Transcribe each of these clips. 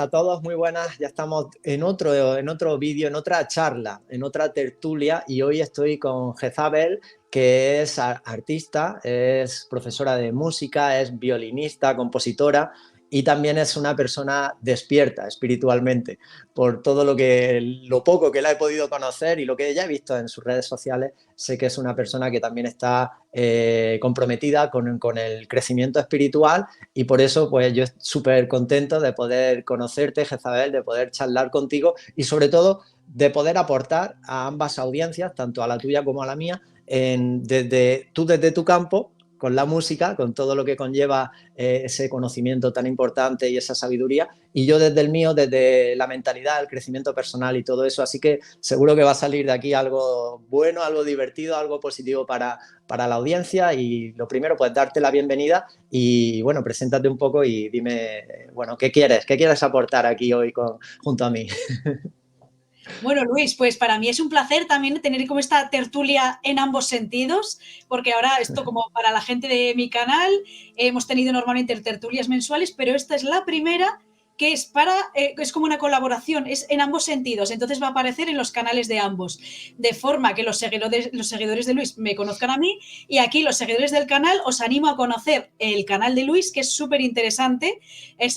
a todos, muy buenas. Ya estamos en otro vídeo, en otra charla, en otra tertulia y hoy estoy con Jezabel, que es artista, es profesora de música, es violinista, compositora y también es una persona despierta espiritualmente. Por todo lo poco que la he podido conocer y lo que ya he visto en sus redes sociales, sé que es una persona que también está comprometida con el crecimiento espiritual y por eso pues yo estoy súper contento de poder conocerte, Jezabel, de poder charlar contigo y sobre todo de poder aportar a ambas audiencias, tanto a la tuya como a la mía, desde tu campo, con la música, con todo lo que conlleva ese conocimiento tan importante y esa sabiduría, y yo desde el mío, desde la mentalidad, el crecimiento personal y todo eso, así que seguro que va a salir de aquí algo bueno, algo divertido, algo positivo para la audiencia. Y lo primero, pues darte la bienvenida y bueno, preséntate un poco y dime, bueno, qué quieres aportar aquí hoy junto a mí. Bueno, Luis, pues para mí es un placer también tener como esta tertulia en ambos sentidos, porque ahora esto como para la gente de mi canal, hemos tenido normalmente tertulias mensuales, pero esta es la primera que es como una colaboración, es en ambos sentidos, entonces va a aparecer en los canales de ambos, de forma que los seguidores de Luis me conozcan a mí y aquí los seguidores del canal os animo a conocer el canal de Luis, que es súper interesante,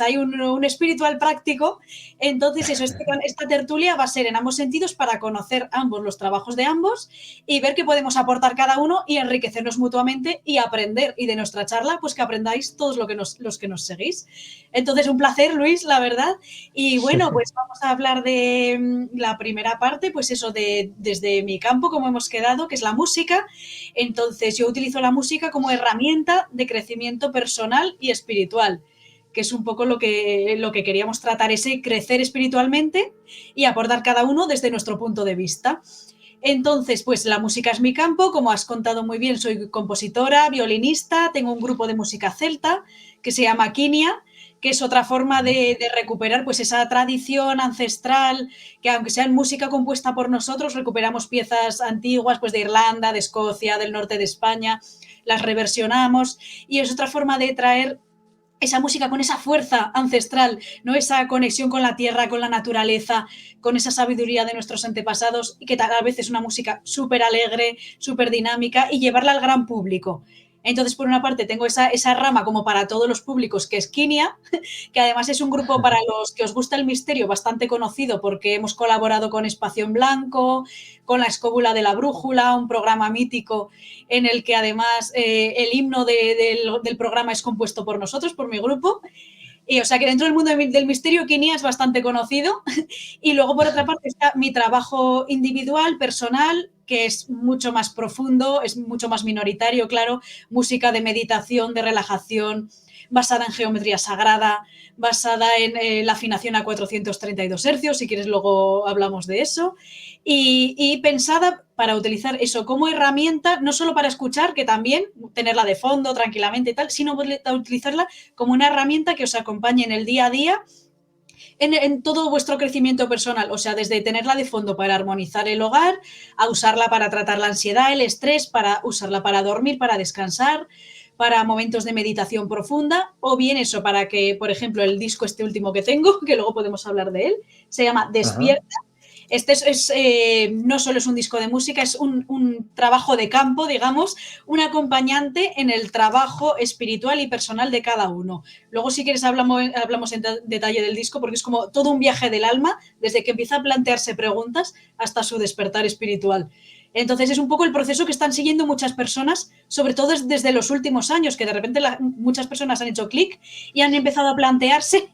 hay un espiritual práctico. Entonces, esta tertulia va a ser en ambos sentidos para conocer ambos los trabajos de ambos y ver qué podemos aportar cada uno y enriquecernos mutuamente y aprender. Y de nuestra charla, pues que aprendáis todos los que nos seguís. Entonces, un placer, Luis, la verdad. Y bueno, pues vamos a hablar de la primera parte, pues eso, desde mi campo, como hemos quedado, que es la música. Entonces, yo utilizo la música como herramienta de crecimiento personal y espiritual, que es un poco lo que queríamos tratar, ese crecer espiritualmente y aportar cada uno desde nuestro punto de vista. Entonces, pues la música es mi campo, como has contado muy bien, soy compositora, violinista, tengo un grupo de música celta que se llama Quinia, que es otra forma de recuperar pues esa tradición ancestral, que aunque sea en música compuesta por nosotros, recuperamos piezas antiguas pues de Irlanda, de Escocia, del norte de España, las reversionamos y es otra forma de traer esa música con esa fuerza ancestral, ¿no? Esa conexión con la tierra, con la naturaleza, con esa sabiduría de nuestros antepasados y que a veces es una música súper alegre, súper dinámica y llevarla al gran público. Entonces, por una parte, tengo esa rama como para todos los públicos, que es Quinia, que además es un grupo para los que os gusta el misterio bastante conocido porque hemos colaborado con Espacio en Blanco, con La Escóbula de la Brújula, un programa mítico en el que además el himno del programa es compuesto por nosotros, por mi grupo. Y, o sea que dentro del mundo del misterio, Quinia es bastante conocido. Y luego, por otra parte, está mi trabajo individual, personal, que es mucho más profundo, es mucho más minoritario, claro, música de meditación, de relajación, basada en geometría sagrada, basada en la afinación a 432 hercios, si quieres luego hablamos de eso, y pensada para utilizar eso como herramienta, no solo para escuchar, que también tenerla de fondo tranquilamente y tal, sino utilizarla como una herramienta que os acompañe en el día a día en todo vuestro crecimiento personal, o sea, desde tenerla de fondo para armonizar el hogar, a usarla para tratar la ansiedad, el estrés, para usarla para dormir, para descansar, para momentos de meditación profunda, o bien eso, para que, por ejemplo, el disco este último que tengo, que luego podemos hablar de él, se llama Ajá. Despierta. No solo es un disco de música, es un trabajo de campo, digamos, un acompañante en el trabajo espiritual y personal de cada uno. Luego, si quieres, hablamos en detalle del disco, porque es como todo un viaje del alma, desde que empieza a plantearse preguntas hasta su despertar espiritual. Entonces, es un poco el proceso que están siguiendo muchas personas, sobre todo desde los últimos años, que de repente muchas personas han hecho clic y han empezado a plantearse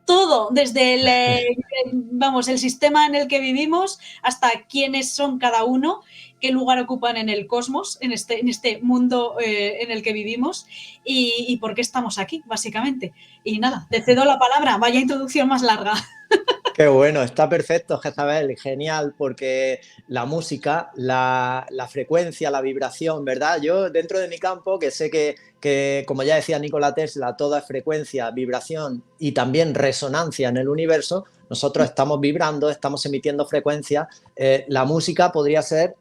todo, desde el sistema en el que vivimos hasta quiénes son cada uno, qué lugar ocupan en el cosmos, en este mundo en el que vivimos y por qué estamos aquí, básicamente. Y nada, te cedo la palabra, vaya introducción más larga. Qué bueno, está perfecto, Jezabel, genial, porque la música, la frecuencia, la vibración, ¿verdad? Yo dentro de mi campo, que sé que, como ya decía Nikola Tesla, todo es frecuencia, vibración y también resonancia en el universo, nosotros estamos vibrando, estamos emitiendo frecuencias. La música podría ser,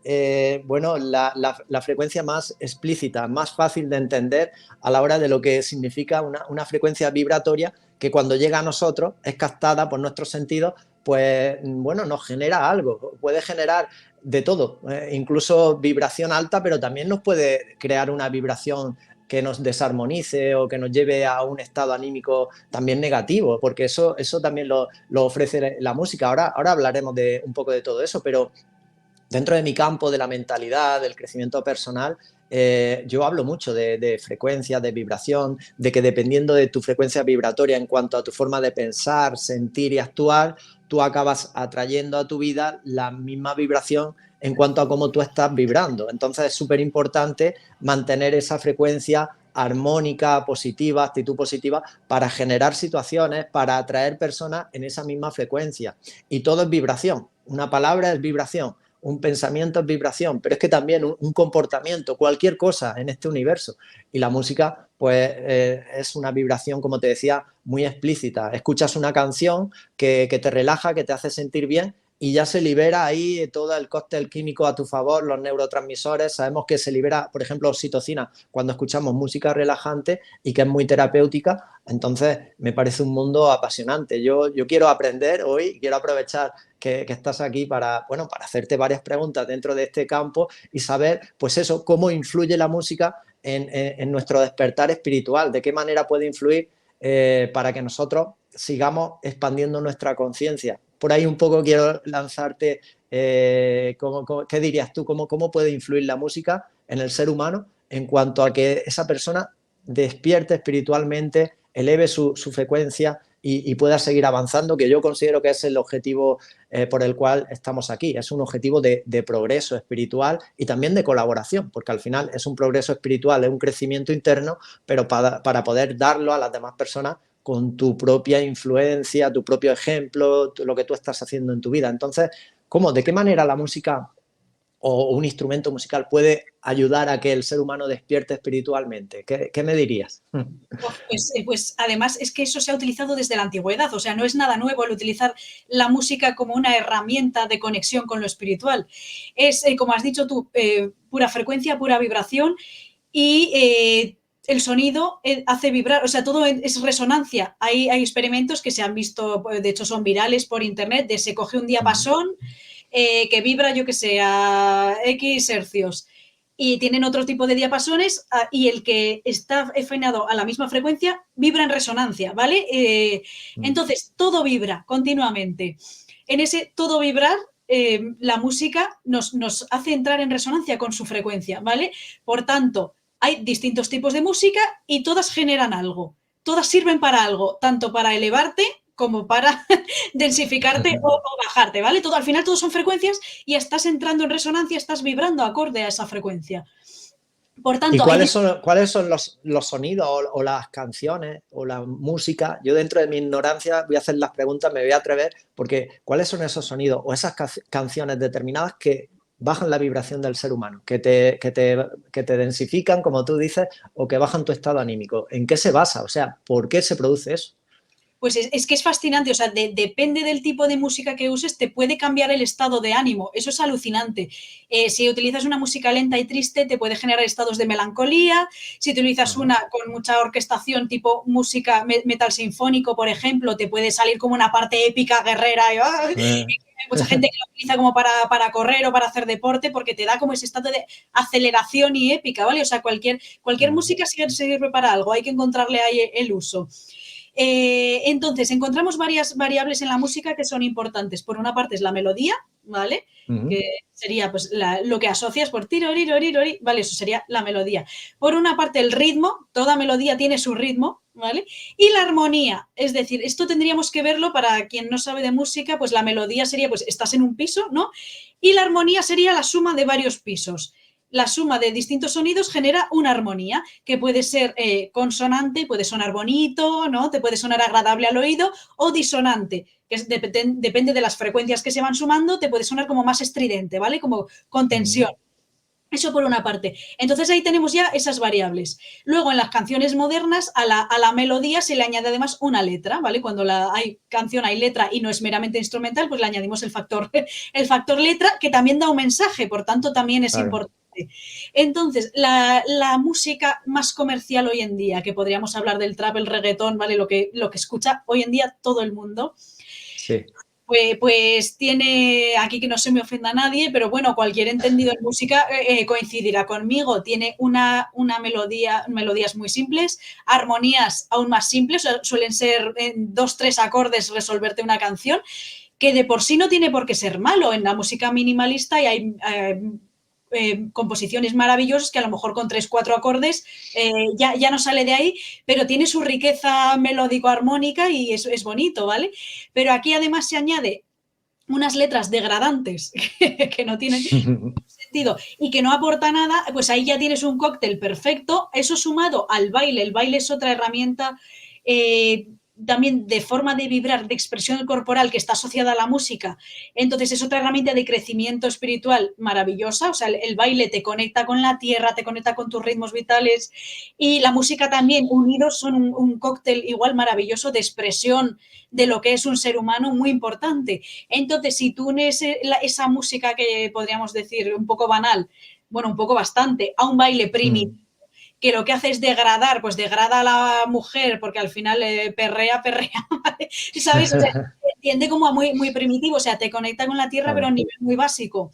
bueno, la frecuencia más explícita, más fácil de entender a la hora de lo que significa una frecuencia vibratoria que cuando llega a nosotros es captada por nuestros sentidos, pues bueno, nos genera algo, puede generar de todo, incluso vibración alta, pero también nos puede crear una vibración que nos desarmonice o que nos lleve a un estado anímico también negativo, porque eso también lo ofrece la música. Ahora hablaremos un poco de todo eso, pero dentro de mi campo de la mentalidad, del crecimiento personal, yo hablo mucho de frecuencia, de vibración, de que dependiendo de tu frecuencia vibratoria en cuanto a tu forma de pensar, sentir y actuar, tú acabas atrayendo a tu vida la misma vibración en cuanto a cómo tú estás vibrando. Entonces es súper importante mantener esa frecuencia armónica, positiva, actitud positiva, para generar situaciones, para atraer personas en esa misma frecuencia. Y todo es vibración. Una palabra es vibración, un pensamiento es vibración, pero es que también un comportamiento, cualquier cosa en este universo. Y la música, pues, es una vibración, como te decía, muy explícita. Escuchas una canción que te relaja, que te hace sentir bien, y ya se libera ahí todo el cóctel químico a tu favor, los neurotransmisores. Sabemos que se libera, por ejemplo, oxitocina cuando escuchamos música relajante y que es muy terapéutica. Entonces, me parece un mundo apasionante. Yo quiero aprender hoy, quiero aprovechar que estás aquí para, bueno, para hacerte varias preguntas dentro de este campo y saber, pues eso, cómo influye la música en nuestro despertar espiritual, de qué manera puede influir para que nosotros sigamos expandiendo nuestra conciencia. Por ahí un poco quiero lanzarte, ¿qué dirías tú? ¿Cómo puede influir la música en el ser humano en cuanto a que esa persona despierte espiritualmente, eleve su frecuencia y pueda seguir avanzando, que yo considero que es el objetivo por el cual estamos aquí? Es un objetivo de progreso espiritual y también de colaboración, porque al final es un progreso espiritual, es un crecimiento interno, pero para poder darlo a las demás personas con tu propia influencia, tu propio ejemplo, lo que tú estás haciendo en tu vida. Entonces, ¿de qué manera la música o un instrumento musical puede ayudar a que el ser humano despierte espiritualmente? ¿Qué me dirías? Pues además es que eso se ha utilizado desde la antigüedad, o sea, no es nada nuevo el utilizar la música como una herramienta de conexión con lo espiritual. Es, como has dicho tú, pura frecuencia, pura vibración y el sonido hace vibrar, o sea, todo es resonancia. Hay experimentos que se han visto, de hecho son virales por internet, de se coge un diapasón que vibra, yo que sé, a X hercios y tienen otro tipo de diapasones y el que está afinado a la misma frecuencia vibra en resonancia, ¿vale? Entonces, todo vibra continuamente. En ese todo vibrar, la música nos hace entrar en resonancia con su frecuencia, ¿vale? Por tanto, hay distintos tipos de música y todas generan algo. Todas sirven para algo, tanto para elevarte como para densificarte o bajarte, ¿vale? Al final todos son frecuencias y estás entrando en resonancia, estás vibrando acorde a esa frecuencia. Por tanto, ¿Y cuáles son los sonidos o las canciones o la música? Yo dentro de mi ignorancia voy a hacer las preguntas, me voy a atrever, porque ¿cuáles son esos sonidos o esas canciones determinadas que bajan la vibración del ser humano, que te densifican, como tú dices, o que bajan tu estado anímico? ¿En qué se basa? O sea, ¿por qué se produce eso? Pues es que es fascinante, o sea, depende del tipo de música que uses, te puede cambiar el estado de ánimo, eso es alucinante. Si utilizas una música lenta y triste, te puede generar estados de melancolía. Si utilizas una con mucha orquestación, tipo música metal sinfónico, por ejemplo, te puede salir como una parte épica, guerrera, y hay mucha gente que lo utiliza como para correr o para hacer deporte, porque te da como ese estado de aceleración y épica, ¿vale? O sea, cualquier música sirve para algo, hay que encontrarle ahí el uso. Entonces, encontramos varias variables en la música que son importantes. Por una parte es la melodía, ¿vale? Que sería pues lo que asocias por tirorirorirori, ¿vale? Eso sería la melodía. Por una parte el ritmo, toda melodía tiene su ritmo, ¿vale? Y la armonía, es decir, esto tendríamos que verlo para quien no sabe de música, pues la melodía sería, pues estás en un piso, ¿no? Y la armonía sería la suma de varios pisos. La suma de distintos sonidos genera una armonía, que puede ser consonante, puede sonar bonito, ¿no? Te puede sonar agradable al oído, o disonante, que depende de las frecuencias que se van sumando, te puede sonar como más estridente, ¿vale? Como con tensión. Eso por una parte. Entonces ahí tenemos ya esas variables. Luego en las canciones modernas a la melodía se le añade además una letra, ¿vale? Cuando hay canción, hay letra y no es meramente instrumental, pues le añadimos el factor letra, que también da un mensaje, por tanto también es importante. Entonces, la música más comercial hoy en día, que podríamos hablar del trap, el reggaetón, ¿vale? Lo que escucha hoy en día todo el mundo, Sí. pues tiene, aquí que no se me ofenda a nadie, pero bueno, cualquier entendido en música coincidirá conmigo. Tiene una melodías muy simples, armonías aún más simples, suelen ser en 2-3 acordes resolverte una canción, que de por sí no tiene por qué ser malo. En la música minimalista y hay composiciones maravillosas que a lo mejor con 3-4 acordes ya no sale de ahí, pero tiene su riqueza melódico-armónica y es bonito, ¿vale? Pero aquí además se añade unas letras degradantes que no tienen sentido y que no aporta nada, pues ahí ya tienes un cóctel perfecto. Eso sumado al baile, el baile es otra herramienta también de forma de vibrar, de expresión corporal que está asociada a la música. Entonces es otra herramienta de crecimiento espiritual maravillosa. O sea, el baile te conecta con la tierra, te conecta con tus ritmos vitales, y la música también, unidos son un cóctel igual maravilloso de expresión de lo que es un ser humano, muy importante. Entonces, si tú unes esa música que podríamos decir un poco banal, bueno, un poco bastante, a un baile primitivo, que lo que hace es degradar, pues degrada a la mujer, porque al final perrea, ¿vale? ¿Sabes? O sea, tiende como a muy, muy primitivo, o sea, te conecta con la tierra, pero a un nivel muy básico.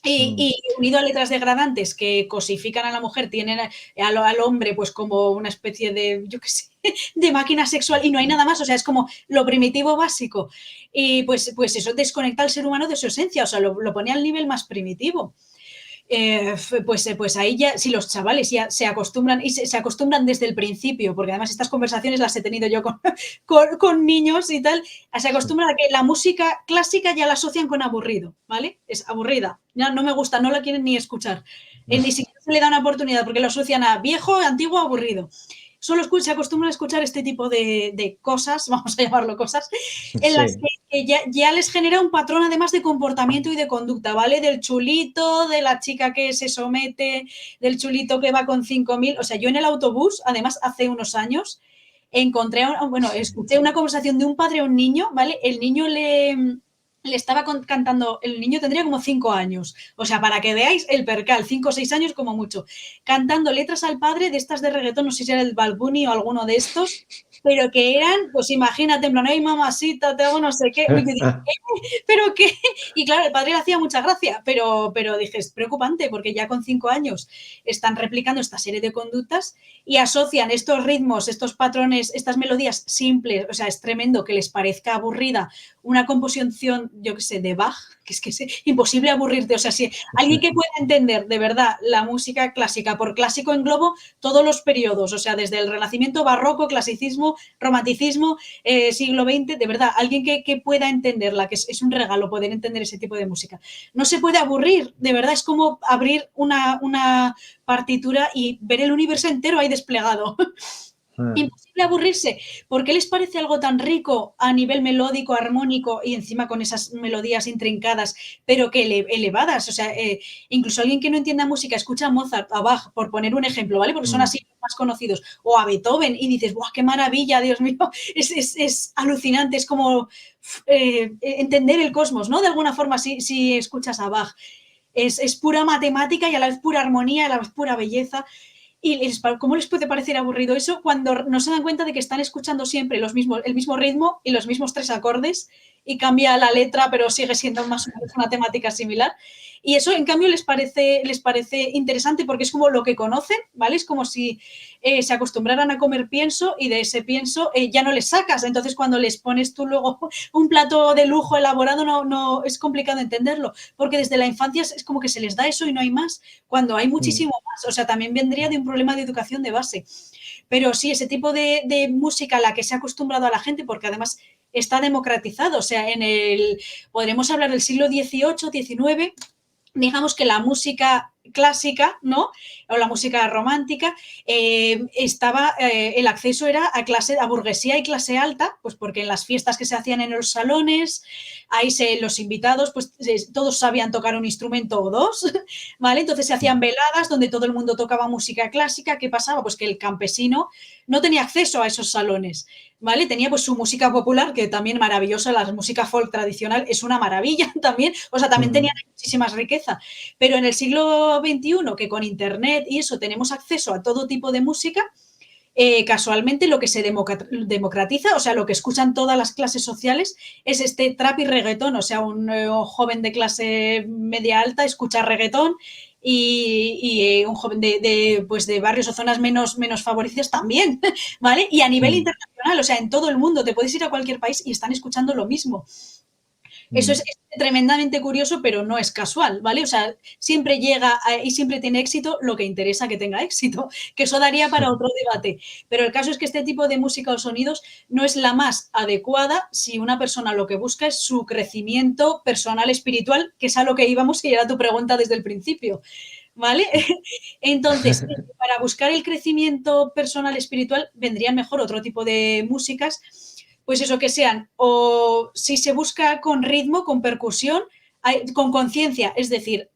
Y unido a letras degradantes que cosifican a la mujer, tienen al hombre pues como una especie de, yo qué sé, de máquina sexual, y no hay nada más, o sea, es como lo primitivo básico. Y pues eso desconecta al ser humano de su esencia, o sea, lo pone al nivel más primitivo. Pues ahí ya, si los chavales ya se acostumbran, y se acostumbran desde el principio, porque además estas conversaciones las he tenido yo con niños y tal, se acostumbran a que la música clásica ya la asocian con aburrido, ¿vale? Es aburrida, ya no me gusta, no la quieren ni escuchar, ni siquiera se le da una oportunidad porque lo asocian a viejo, antiguo, aburrido. Solo se acostumbran a escuchar este tipo de cosas, vamos a llamarlo cosas, en las que ya les genera un patrón además de comportamiento y de conducta, ¿vale? Del chulito, de la chica que se somete, del chulito que va con 5.000. O sea, yo en el autobús, además hace unos años, escuché una conversación de un padre a un niño, ¿vale? El niño le estaba cantando, el niño tendría como 5 años, o sea, para que veáis el percal, 5 o 6 años como mucho, cantando letras al padre de estas de reggaetón, no sé si era el Bad Bunny o alguno de estos, pero que eran, pues imagínate, en plan, ay mamacita, te hago no sé qué, pero qué, y claro, el padre le hacía mucha gracia, pero dije, es preocupante, porque ya con 5 años están replicando esta serie de conductas y asocian estos ritmos, estos patrones, estas melodías simples, o sea, es tremendo que les parezca aburrida una composición, yo qué sé, de Bach, que es imposible aburrirte. O sea, si alguien que pueda entender de verdad la música clásica, por clásico englobo todos los periodos, o sea, desde el Renacimiento, Barroco, Clasicismo, Romanticismo, siglo XX, de verdad, alguien que pueda entenderla, que es un regalo poder entender ese tipo de música. No se puede aburrir, de verdad, es como abrir una partitura y ver el universo entero ahí desplegado. Imposible aburrirse. ¿Por qué les parece algo tan rico a nivel melódico, armónico y encima con esas melodías intrincadas, pero que elevadas? O sea, incluso alguien que no entienda música escucha a Mozart, a Bach, por poner un ejemplo, ¿vale? Porque son así los más conocidos, o a Beethoven, y dices, ¡buah, qué maravilla, Dios mío! Es alucinante, es como entender el cosmos, ¿no? De alguna forma, si escuchas a Bach. Es pura matemática y a la vez pura armonía, y a la vez pura belleza. ¿Y cómo les puede parecer aburrido eso cuando no se dan cuenta de que están escuchando siempre el mismo ritmo y los mismos 3 acordes, y cambia la letra, pero sigue siendo más o menos una temática similar? Y eso, en cambio, les parece interesante porque es como lo que conocen, ¿vale? Es como si se acostumbraran a comer pienso y de ese pienso ya no les sacas. Entonces, cuando les pones tú luego un plato de lujo elaborado, no es complicado entenderlo, porque desde la infancia es como que se les da eso y no hay más, cuando hay muchísimo más. O sea, también vendría de un problema de educación de base. Pero sí, ese tipo de música a la que se ha acostumbrado a la gente, porque además está democratizado. O sea, podremos hablar del siglo XVIII, XIX, digamos que la música clásica, ¿no? O la música romántica, el acceso era a burguesía y clase alta, pues porque en las fiestas que se hacían en los salones, ahí los invitados, pues todos sabían tocar un instrumento o dos, ¿vale? Entonces se hacían veladas donde todo el mundo tocaba música clásica. ¿Qué pasaba? Pues que el campesino no tenía acceso a esos salones, ¿vale? Tenía pues su música popular, que también maravillosa, la música folk tradicional es una maravilla también, o sea, también tenían muchísimas riqueza, pero en el siglo siglo XXI, que con internet y eso tenemos acceso a todo tipo de música, casualmente lo que se democratiza, o sea, lo que escuchan todas las clases sociales es este trap y reggaetón, o sea, un joven de clase media alta escucha reggaetón y un joven pues de barrios o zonas menos favorecidas también, ¿vale? Y a nivel internacional, o sea, en todo el mundo, te puedes ir a cualquier país y están escuchando lo mismo. Eso es tremendamente curioso, pero no es casual, ¿vale? O sea, siempre llega y siempre tiene éxito lo que interesa que tenga éxito, que eso daría para otro debate. Pero el caso es que este tipo de música o sonidos no es la más adecuada si una persona lo que busca es su crecimiento personal espiritual, que es a lo que íbamos, que era tu pregunta desde el principio, ¿vale? Entonces, para buscar el crecimiento personal espiritual vendrían mejor otro tipo de músicas, pues eso, que sean, o si se busca con ritmo, con percusión, con conciencia, es decir,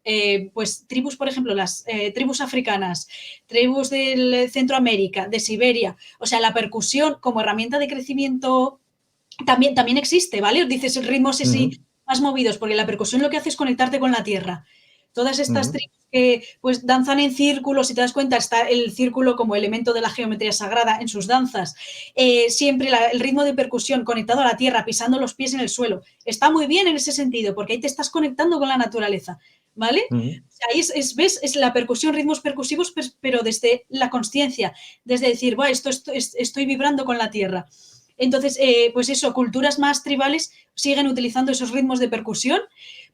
pues tribus, por ejemplo, las tribus africanas, tribus del Centroamérica, de Siberia, o sea, la percusión como herramienta de crecimiento también existe, ¿vale? Dices ritmos así más movidos, porque la percusión lo que hace es conectarte con la tierra. Todas estas tribus que pues danzan en círculos, si te das cuenta, está el círculo como elemento de la geometría sagrada en sus danzas. Siempre el ritmo de percusión conectado a la tierra, pisando los pies en el suelo. Está muy bien en ese sentido, porque ahí te estás conectando con la naturaleza, ¿vale? O sea, ahí ¿ves? Es la percusión, ritmos percusivos, pero desde la consciencia, desde decir, estoy vibrando con la tierra. Entonces, pues eso, culturas más tribales siguen utilizando esos ritmos de percusión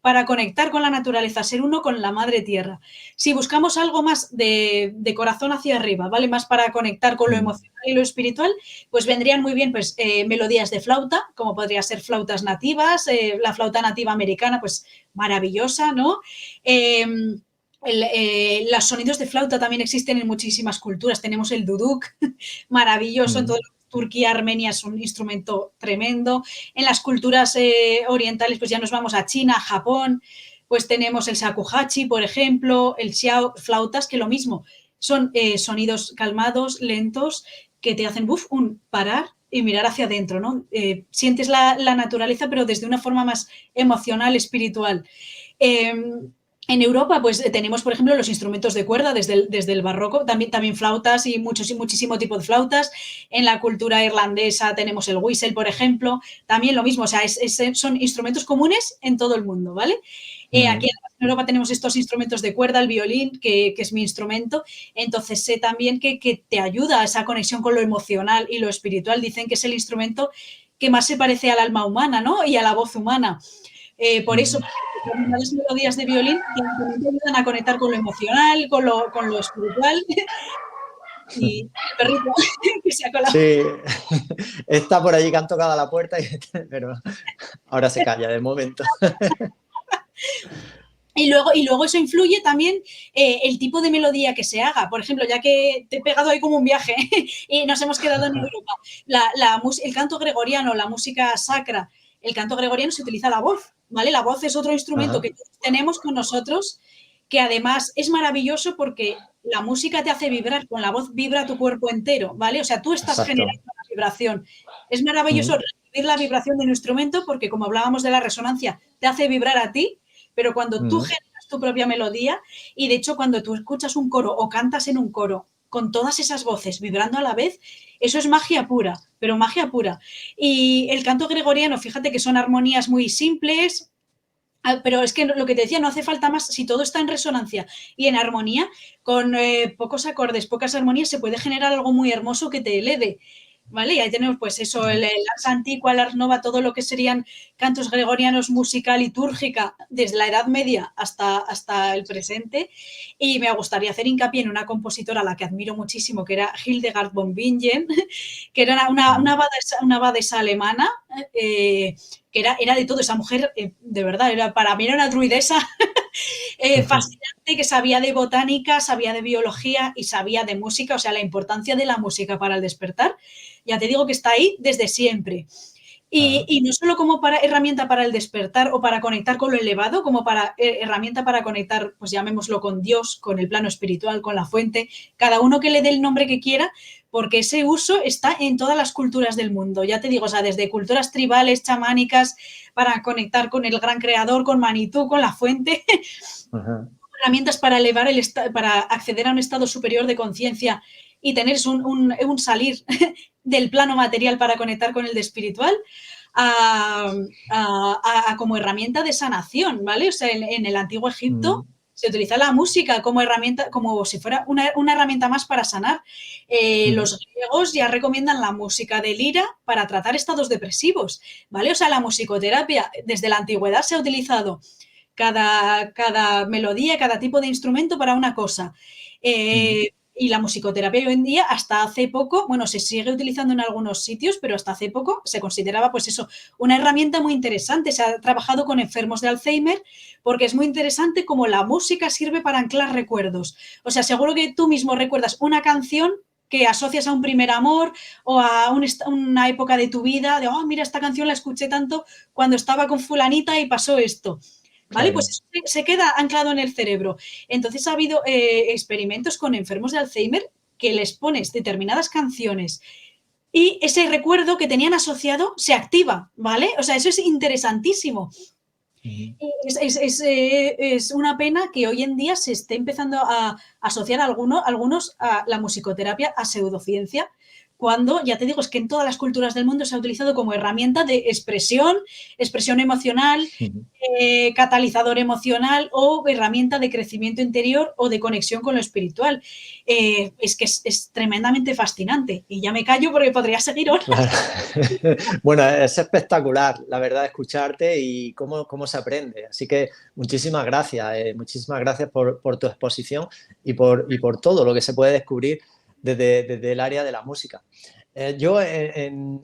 para conectar con la naturaleza, ser uno con la madre tierra. Si buscamos algo más de corazón hacia arriba, ¿vale? Más para conectar con lo emocional y lo espiritual, pues vendrían muy bien pues melodías de flauta, como podría ser flautas nativas, la flauta nativa americana, pues maravillosa, ¿no? Los sonidos de flauta también existen en muchísimas culturas. Tenemos el duduk, maravilloso en todo Turquía, Armenia es un instrumento tremendo. En las culturas orientales, pues ya nos vamos a China, a Japón, pues tenemos el shakuhachi, por ejemplo, el xiao, flautas, que lo mismo, son sonidos calmados, lentos, que te hacen un parar y mirar hacia adentro, ¿no? Sientes la naturaleza, pero desde una forma más emocional, espiritual. En Europa, pues tenemos, por ejemplo, los instrumentos de cuerda desde el barroco, también flautas y muchísimo tipo de flautas. En la cultura irlandesa tenemos el whistle, por ejemplo, también lo mismo, o sea, son instrumentos comunes en todo el mundo, ¿vale? Aquí en Europa tenemos estos instrumentos de cuerda, el violín, que es mi instrumento, entonces sé también que te ayuda a esa conexión con lo emocional y lo espiritual. Dicen que es el instrumento que más se parece al alma humana, ¿no? Y a la voz humana. Por eso, las melodías de violín te ayudan a conectar con lo emocional, con lo espiritual. Y el perrito que se ha colado. Sí, está por allí que han tocado a la puerta, pero ahora se calla de momento. Y luego eso influye también el tipo de melodía que se haga. Por ejemplo, ya que te he pegado ahí como un viaje y nos hemos quedado en Europa, el canto gregoriano, la música sacra, el canto gregoriano se utiliza la voz, ¿vale? La voz es otro instrumento que tenemos con nosotros, que además es maravilloso porque la música te hace vibrar, con la voz vibra tu cuerpo entero, ¿vale? O sea, tú estás generando la vibración. Es maravilloso recibir la vibración de un instrumento porque, como hablábamos de la resonancia, te hace vibrar a ti, pero cuando tú generas tu propia melodía y, de hecho, cuando tú escuchas un coro o cantas en un coro con todas esas voces vibrando a la vez, eso es magia pura, pero magia pura. Y el canto gregoriano, fíjate que son armonías muy simples, pero es que lo que te decía, no hace falta más. Si todo está en resonancia y en armonía, con pocos acordes, pocas armonías, se puede generar algo muy hermoso que te eleve, ¿vale? Y ahí tenemos pues eso, el Ars Antiqua, el Ars Nova, todo lo que serían cantos gregorianos, música litúrgica, desde la Edad Media hasta el presente. Y me gustaría hacer hincapié en una compositora a la que admiro muchísimo, que era Hildegard von Bingen, que era una abadesa alemana, que era de todo. Esa mujer, de verdad, para mí era una druidesa fascinante, que sabía de botánica, sabía de biología y sabía de música, o sea, la importancia de la música para el despertar. Ya te digo que está ahí desde siempre. Y no solo como herramienta para el despertar o para conectar con lo elevado, como herramienta para conectar, pues llamémoslo, con Dios, con el plano espiritual, con la fuente, cada uno que le dé el nombre que quiera, porque ese uso está en todas las culturas del mundo. Ya te digo, o sea, desde culturas tribales, chamánicas, para conectar con el gran creador, con Manitú, con la fuente. herramientas para elevar para acceder a un estado superior de conciencia y tener un salir del plano material para conectar con el de espiritual, como herramienta de sanación, ¿vale? O sea, en el antiguo Egipto se utiliza la música como herramienta, como si fuera una herramienta más para sanar. Los griegos ya recomiendan la música de lira para tratar estados depresivos, ¿vale? O sea, la musicoterapia desde la antigüedad se ha utilizado cada melodía, cada tipo de instrumento para una cosa. Y la musicoterapia hoy en día, hasta hace poco, bueno, se sigue utilizando en algunos sitios, pero hasta hace poco se consideraba, pues eso, una herramienta muy interesante. Se ha trabajado con enfermos de Alzheimer porque es muy interesante cómo la música sirve para anclar recuerdos. O sea, seguro que tú mismo recuerdas una canción que asocias a un primer amor o a una época de tu vida, de, oh, mira, esta canción la escuché tanto cuando estaba con fulanita y pasó esto. ¿Vale? Claro. Pues eso se queda anclado en el cerebro. Entonces ha habido experimentos con enfermos de Alzheimer que les pones determinadas canciones y ese recuerdo que tenían asociado se activa, ¿vale? O sea, eso es interesantísimo. Es una pena que hoy en día se esté empezando a asociar a algunos a la musicoterapia a pseudociencia, cuando, ya te digo, es que en todas las culturas del mundo se ha utilizado como herramienta de expresión emocional, catalizador emocional o herramienta de crecimiento interior o de conexión con lo espiritual. Es que es tremendamente fascinante. Y ya me callo porque podría seguir horas. Claro. Bueno, es espectacular, la verdad, escucharte y cómo se aprende. Así que muchísimas gracias por tu exposición y por todo lo que se puede descubrir desde el área de la música.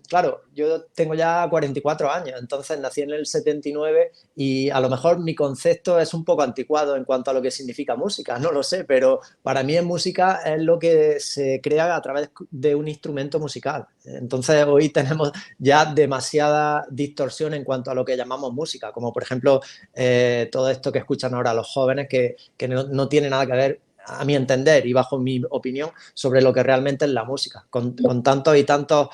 Claro, yo tengo ya 44 años, entonces nací en el 79 y a lo mejor mi concepto es un poco anticuado en cuanto a lo que significa música, no lo sé, pero para mí música es lo que se crea a través de un instrumento musical. Entonces hoy tenemos ya demasiada distorsión en cuanto a lo que llamamos música, como por ejemplo todo esto que escuchan ahora los jóvenes que no tiene nada que ver, a mi entender y bajo mi opinión, sobre lo que realmente es la música, con tantos y tantos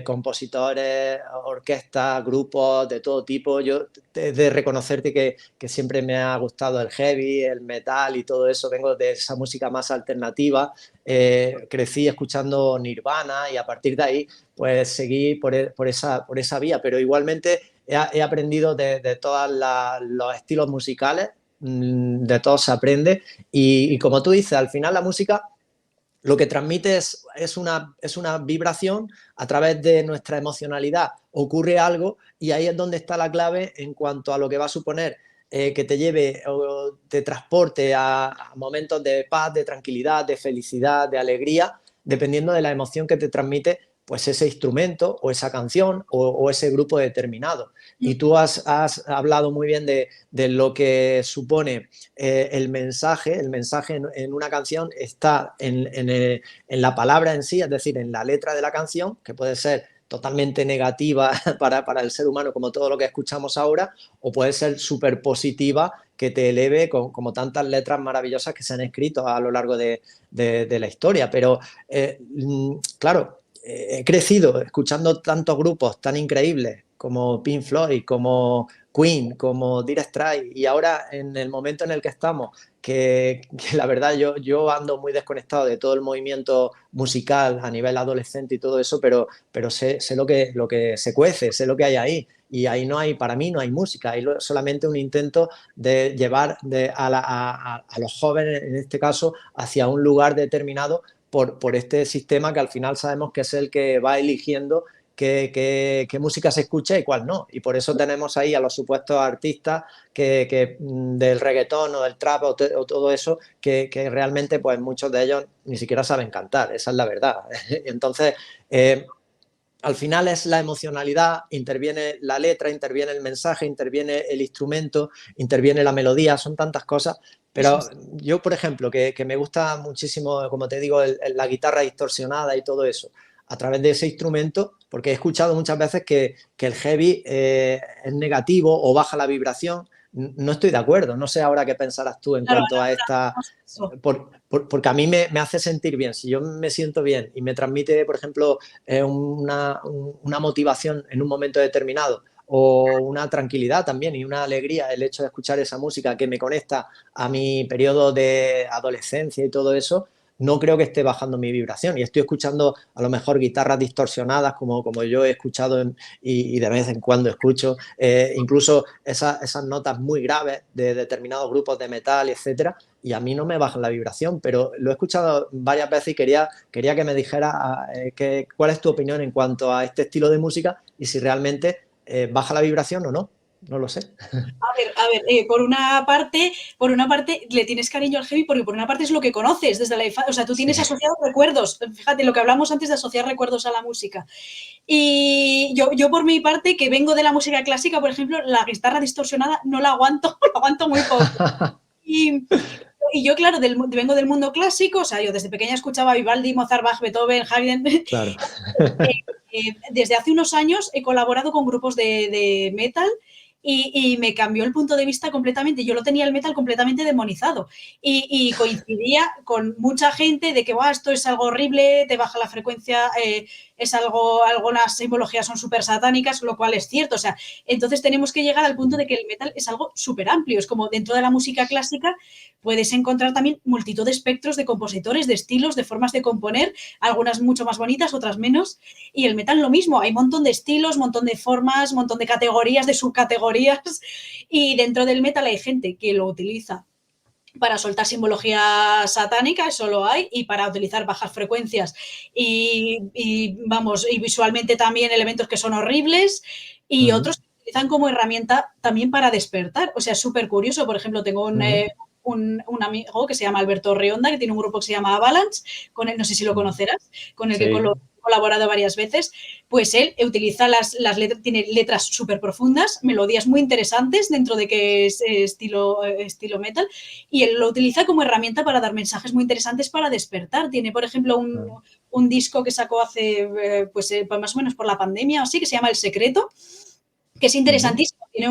compositores, orquestas, grupos de todo tipo. Yo he de reconocerte que siempre me ha gustado el heavy, el metal y todo eso. Vengo de esa música más alternativa, crecí escuchando Nirvana y a partir de ahí pues seguí por esa vía, pero igualmente he aprendido de todos los estilos musicales, de todo se aprende y como tú dices, al final la música lo que transmite es una vibración a través de nuestra emocionalidad. Ocurre algo y ahí es donde está la clave en cuanto a lo que va a suponer que te lleve o te transporte a momentos de paz, de tranquilidad, de felicidad, de alegría, dependiendo de la emoción que te transmite pues ese instrumento o esa canción o ese grupo determinado. Y tú has hablado muy bien de lo que supone el mensaje. El mensaje en una canción está en la palabra en sí, es decir, en la letra de la canción, que puede ser totalmente negativa para el ser humano, como todo lo que escuchamos ahora, o puede ser súper positiva, que te eleve, como tantas letras maravillosas que se han escrito a lo largo de la historia. Pero, claro, he crecido escuchando tantos grupos tan increíbles como Pink Floyd, como Queen, como Dire Straits, y ahora en el momento en el que estamos, que la verdad yo ando muy desconectado de todo el movimiento musical a nivel adolescente y todo eso, pero sé lo que se cuece, sé lo que hay ahí, y ahí para mí no hay música, hay solamente un intento de llevar a los jóvenes, en este caso, hacia un lugar determinado por este sistema que al final sabemos que es el que va eligiendo qué música se escucha y cuál no. Y por eso tenemos ahí a los supuestos artistas del reggaetón o del trap o todo eso, que realmente pues muchos de ellos ni siquiera saben cantar, esa es la verdad. Entonces, al final es la emocionalidad, interviene la letra, interviene el mensaje, interviene el instrumento, interviene la melodía, son tantas cosas. Pero yo, por ejemplo, que me gusta muchísimo, como te digo, la guitarra distorsionada y todo eso, a través de ese instrumento, porque he escuchado muchas veces que el heavy es negativo o baja la vibración. No estoy de acuerdo, no sé ahora qué pensarás tú en cuanto a esta... Porque a mí me hace sentir bien. Si yo me siento bien y me transmite, por ejemplo, una motivación en un momento determinado o una tranquilidad también y una alegría el hecho de escuchar esa música que me conecta a mi periodo de adolescencia y todo eso, no creo que esté bajando mi vibración. Y estoy escuchando a lo mejor guitarras distorsionadas, como yo he escuchado y de vez en cuando escucho, incluso esas notas muy graves de determinados grupos de metal, etcétera, y a mí no me baja la vibración, pero lo he escuchado varias veces y quería que me dijera cuál es tu opinión en cuanto a este estilo de música y si realmente baja la vibración o no. No lo sé. Por una parte le tienes cariño al heavy porque por una parte es lo que conoces desde la infancia, o sea, tú tienes asociados recuerdos, fíjate lo que hablamos antes de asociar recuerdos a la música. Y yo por mi parte, que vengo de la música clásica, por ejemplo, la guitarra distorsionada no la aguanto, la aguanto muy poco. Y yo, claro, vengo del mundo clásico, o sea, yo desde pequeña escuchaba Vivaldi, Mozart, Bach, Beethoven, Haydn. Claro. Desde hace unos años he colaborado con grupos de metal y me cambió el punto de vista completamente. Yo lo tenía el metal completamente demonizado y coincidía con mucha gente de que esto es algo horrible, te baja la frecuencia, es algunas simbologías son súper satánicas, lo cual es cierto. O sea, entonces tenemos que llegar al punto de que el metal es algo súper amplio. Es como dentro de la música clásica puedes encontrar también multitud de espectros de compositores, de estilos, de formas de componer, algunas mucho más bonitas, otras menos. Y el metal lo mismo, hay un montón de estilos, un montón de formas, un montón de categorías, de subcategorías. Y dentro del metal hay gente que lo utiliza para soltar simbología satánica, eso lo hay, y para utilizar bajas frecuencias y visualmente también elementos que son horribles, y otros que utilizan como herramienta también para despertar. O sea, es súper curioso. Por ejemplo, tengo un amigo que se llama Alberto Rionda, que tiene un grupo que se llama Avalanche, con él, no sé si lo conocerás, con el que he colaborado varias veces. Pues él utiliza las letras, tiene letras súper profundas, melodías muy interesantes dentro de que es estilo metal, y él lo utiliza como herramienta para dar mensajes muy interesantes para despertar. Tiene, por ejemplo, un disco que sacó hace, más o menos por la pandemia o así, que se llama El Secreto, que es interesantísimo. Tiene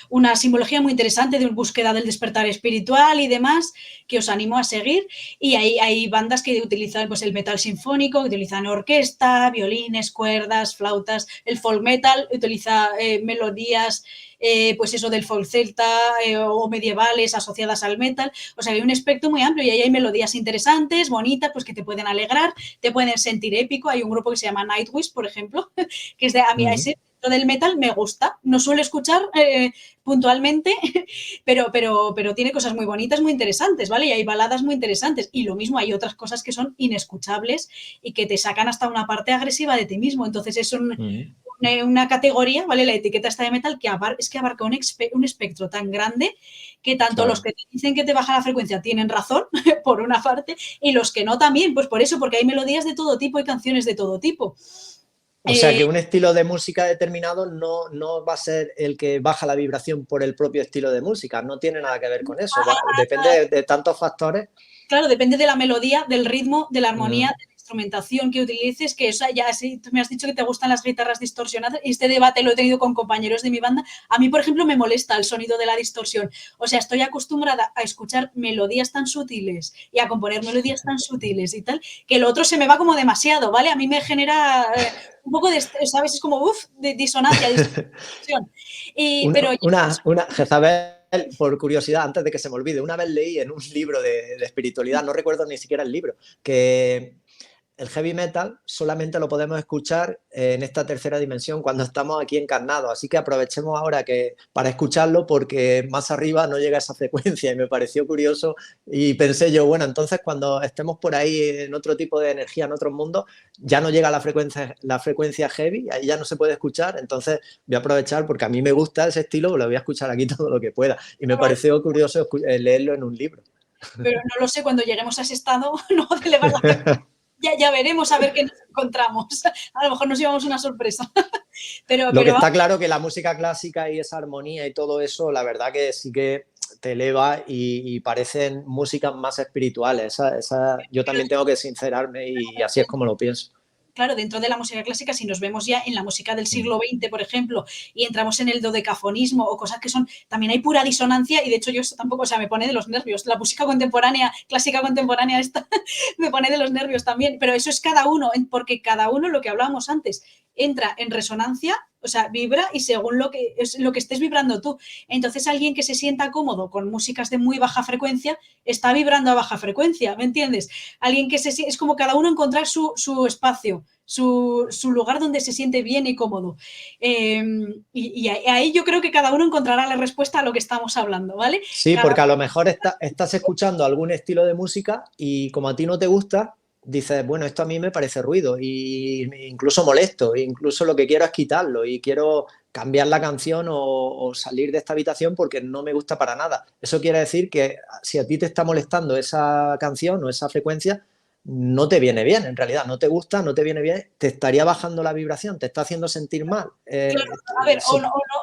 una simbología muy interesante de búsqueda del despertar espiritual y demás, que os animo a seguir. Y hay bandas que utilizan pues, el metal sinfónico, que utilizan orquesta, violines, cuerdas, flautas. El folk metal utiliza melodías, pues eso del folk celta o medievales asociadas al metal. O sea, hay un espectro muy amplio y ahí hay melodías interesantes, bonitas, pues que te pueden alegrar, te pueden sentir épico. Hay un grupo que se llama Nightwish, por ejemplo, que es de a mí ese del metal me gusta, no suelo escuchar puntualmente, pero tiene cosas muy bonitas, muy interesantes, ¿vale? Y hay baladas muy interesantes, y lo mismo hay otras cosas que son inescuchables y que te sacan hasta una parte agresiva de ti mismo. Entonces es una categoría, ¿vale? La etiqueta está de metal que abarca un espectro tan grande que tanto los que te dicen que te baja la frecuencia tienen razón, por una parte, y los que no también, pues por eso, porque hay melodías de todo tipo y canciones de todo tipo. O sea que un estilo de música determinado no va a ser el que baja la vibración por el propio estilo de música, no tiene nada que ver con eso, depende de tantos factores. Claro, depende de la melodía, del ritmo, de la armonía, de la instrumentación que utilices, que eso ya, sí, tú me has dicho que te gustan las guitarras distorsionadas, y este debate lo he tenido con compañeros de mi banda. A mí, por ejemplo, me molesta el sonido de la distorsión. O sea, estoy acostumbrada a escuchar melodías tan sutiles y a componer melodías tan sutiles y tal, que lo otro se me va como demasiado, ¿vale? A mí me genera un poco de, ¿sabes? Es como, de disonancia, distorsión. Jezabel, por curiosidad, antes de que se me olvide, una vez leí en un libro de espiritualidad, no recuerdo ni siquiera el libro, que el heavy metal solamente lo podemos escuchar en esta tercera dimensión cuando estamos aquí encarnados, así que aprovechemos ahora para escucharlo porque más arriba no llega esa frecuencia, y me pareció curioso y pensé yo, bueno, entonces cuando estemos por ahí en otro tipo de energía, en otros mundos, ya no llega la frecuencia heavy, ahí ya no se puede escuchar, entonces voy a aprovechar porque a mí me gusta ese estilo, lo voy a escuchar aquí todo lo que pueda, y me pareció curioso leerlo en un libro. Pero no lo sé, cuando lleguemos a ese estado, no de elevar la frecuencia. Ya veremos a ver qué nos encontramos. A lo mejor nos llevamos una sorpresa. Lo que está claro que la música clásica y esa armonía y todo eso, la verdad que sí que te eleva y parecen músicas más espirituales. Yo también tengo que sincerarme y así es como lo pienso. Claro, dentro de la música clásica, si nos vemos ya en la música del siglo XX, por ejemplo, y entramos en el dodecafonismo o cosas que son, también hay pura disonancia, y de hecho yo esto tampoco, o sea, me pone de los nervios. La música contemporánea, clásica contemporánea esta, me pone de los nervios también, pero eso es cada uno, porque cada uno, lo que hablábamos antes, entra en resonancia, o sea, vibra y según lo que estés vibrando tú. Entonces, alguien que se sienta cómodo con músicas de muy baja frecuencia está vibrando a baja frecuencia, ¿me entiendes? Alguien que es como cada uno encontrar su espacio, su lugar donde se siente bien y cómodo. Y ahí yo creo que cada uno encontrará la respuesta a lo que estamos hablando, ¿vale? Sí, porque a lo mejor estás escuchando algún estilo de música y como a ti no te gusta, dices, bueno, esto a mí me parece ruido y incluso molesto, incluso lo que quiero es quitarlo y quiero cambiar la canción o salir de esta habitación porque no me gusta para nada. Eso quiere decir que si a ti te está molestando esa canción o esa frecuencia, no te viene bien, en realidad, no te gusta, no te viene bien, te estaría bajando la vibración, te está haciendo sentir mal. Claro, a ver,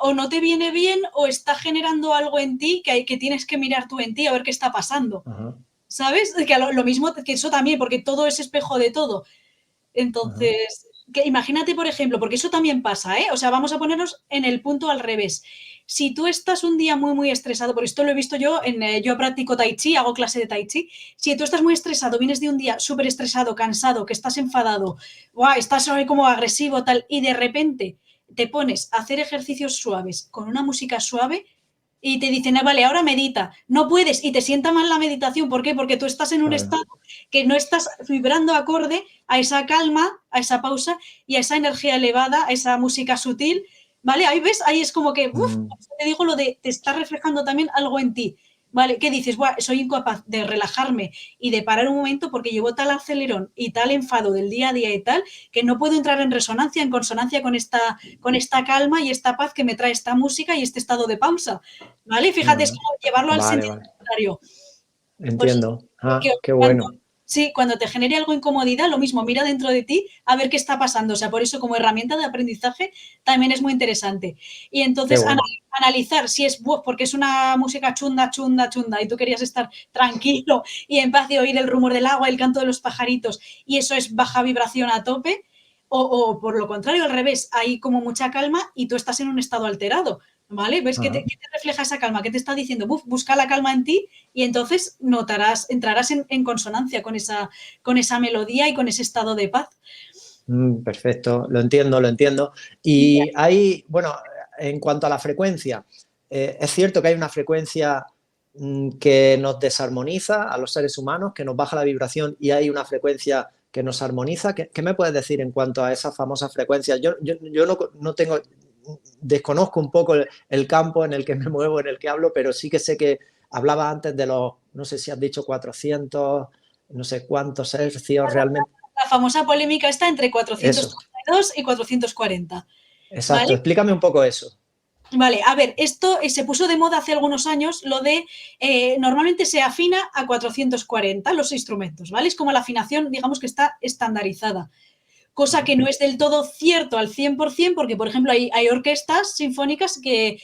o no te viene bien o está generando algo en ti que tienes que mirar tú en ti a ver qué está pasando. Ajá. ¿Sabes? Que lo mismo que eso también, porque todo es espejo de todo. Entonces, que imagínate, por ejemplo, porque eso también pasa, ¿eh? O sea, vamos a ponernos en el punto al revés. Si tú estás un día muy, muy estresado, por esto lo he visto yo, yo practico tai chi, hago clase de tai chi, si tú estás muy estresado, vienes de un día súper estresado, cansado, que estás enfadado, estás hoy como agresivo, tal, y de repente te pones a hacer ejercicios suaves con una música suave, y te dicen, vale, ahora medita. No puedes y te sienta mal la meditación. ¿Por qué? Porque tú estás en un estado que no estás vibrando acorde a esa calma, a esa pausa y a esa energía elevada, a esa música sutil. ¿Vale? Ahí ves, ahí es como que, te digo lo de, te está reflejando también algo en ti. ¿Vale? ¿Qué dices? Buah, soy incapaz de relajarme y de parar un momento porque llevo tal acelerón y tal enfado del día a día y tal, que no puedo entrar en resonancia, en consonancia con esta calma y esta paz que me trae esta música y este estado de pausa. ¿Vale? Fíjate, es como llevarlo al sentido contrario. Entiendo. Qué Cuando, bueno. sí, cuando te genere algo incomodidad, lo mismo, mira dentro de ti a ver qué está pasando. O sea, por eso como herramienta de aprendizaje también es muy interesante. Y entonces Bueno. analizar si es porque es una música chunda, chunda, chunda y tú querías estar tranquilo y en paz de oír el rumor del agua, el canto de los pajaritos y eso es baja vibración a tope. O por lo contrario, al revés, hay como mucha calma y tú estás en un estado alterado. ¿Vale? ¿Ves qué te refleja esa calma? ¿Qué te está diciendo? Busca la calma en ti y entonces entrarás en consonancia con esa melodía y con ese estado de paz. Perfecto, lo entiendo, lo entiendo. Y hay, bueno, en cuanto a la frecuencia, es cierto que hay una frecuencia que nos desarmoniza a los seres humanos, que nos baja la vibración y hay una frecuencia que nos armoniza. ¿Qué me puedes decir en cuanto a esas famosas frecuencias? Yo no tengo, desconozco un poco el campo en el que me muevo, en el que hablo, pero sí que sé que hablaba antes de los, no sé si has dicho 400, no sé cuántos hercios realmente. La famosa polémica está entre 432 Eso. y 440. Exacto, ¿Vale? explícame un poco eso. Vale, a ver, esto se puso de moda hace algunos años, lo de normalmente se afina a 440 los instrumentos, ¿vale? Es como la afinación, digamos que está estandarizada. Cosa que no es del todo cierto al 100%, porque, por ejemplo, hay orquestas sinfónicas que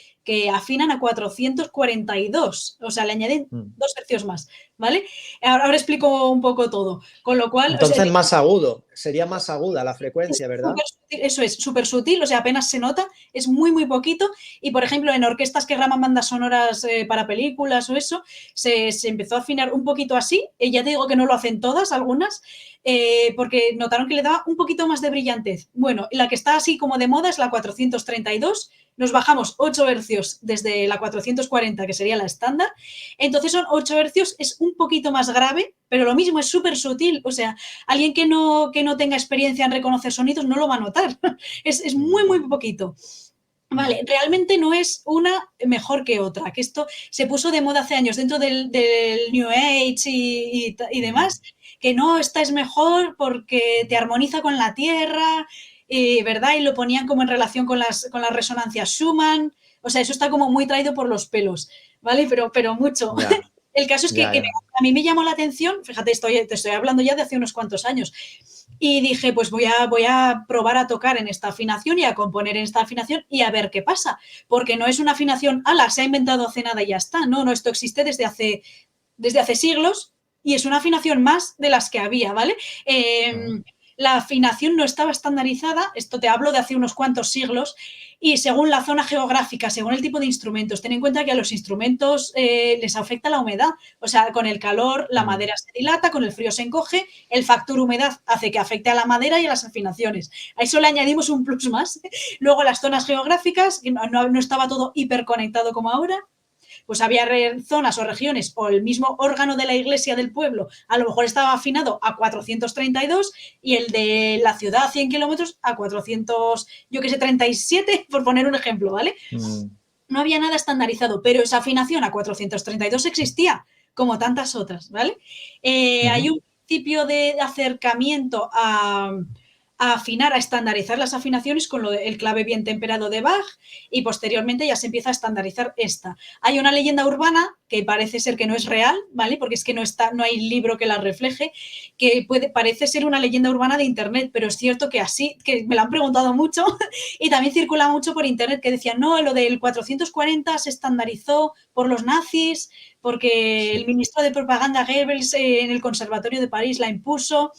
afinan a 442, o sea, le añaden 2 hercios más, ¿vale? Ahora explico un poco todo. Con lo cual, entonces, más agudo, sería más aguda la frecuencia, ¿verdad? Eso es, súper sutil, o sea, apenas se nota, es muy, muy poquito. Y, por ejemplo, en orquestas que graban bandas sonoras para películas o eso, se empezó a afinar un poquito así. Ya te digo que no lo hacen todas, algunas, porque notaron que le daba un poquito más de brillantez. Bueno, la que está así como de moda es la 432. Nos bajamos 8 hercios desde la 440, que sería la estándar. Entonces son 8 hercios, es un poquito más grave, pero lo mismo, es súper sutil. O sea, alguien que no tenga experiencia en reconocer sonidos no lo va a notar. Es muy, muy poquito. Vale, realmente no es una mejor que otra, que esto se puso de moda hace años dentro del New Age y demás, que no, esta es mejor porque te armoniza con la tierra, ¿verdad? Y lo ponían como en relación con las resonancias Schumann, o sea, eso está como muy traído por los pelos, ¿vale? Pero mucho. Ya, El caso es que a mí me llamó la atención, fíjate, te estoy hablando ya de hace unos cuantos años, y dije, pues voy a probar a tocar en esta afinación y a componer en esta afinación y a ver qué pasa, porque no es una afinación, se ha inventado hace nada y ya está, no, esto existe desde hace siglos y es una afinación más de las que había, ¿vale? la afinación no estaba estandarizada, esto te hablo de hace unos cuantos siglos, y según la zona geográfica, según el tipo de instrumentos, ten en cuenta que a los instrumentos les afecta la humedad, o sea, con el calor la madera se dilata, con el frío se encoge, el factor humedad hace que afecte a la madera y a las afinaciones. A eso le añadimos un plus más. Luego las zonas geográficas, que no estaba todo hiperconectado como ahora, pues había zonas o regiones o el mismo órgano de la iglesia del pueblo a lo mejor estaba afinado a 432 y el de la ciudad a 100 kilómetros a 400, yo que sé, 37, por poner un ejemplo, ¿vale? No había nada estandarizado, pero esa afinación a 432 existía, como tantas otras, ¿vale? Hay un principio de acercamiento a afinar, a estandarizar las afinaciones con el clave bien temperado de Bach y posteriormente ya se empieza a estandarizar esta. Hay una leyenda urbana que parece ser que no es real, ¿vale? Porque es que no hay libro que la refleje, que parece ser una leyenda urbana de internet, pero es cierto que así, que me la han preguntado mucho y también circula mucho por internet que decían, no, lo del 440 se estandarizó por los nazis, porque el ministro de propaganda Goebbels en el Conservatorio de París la impuso,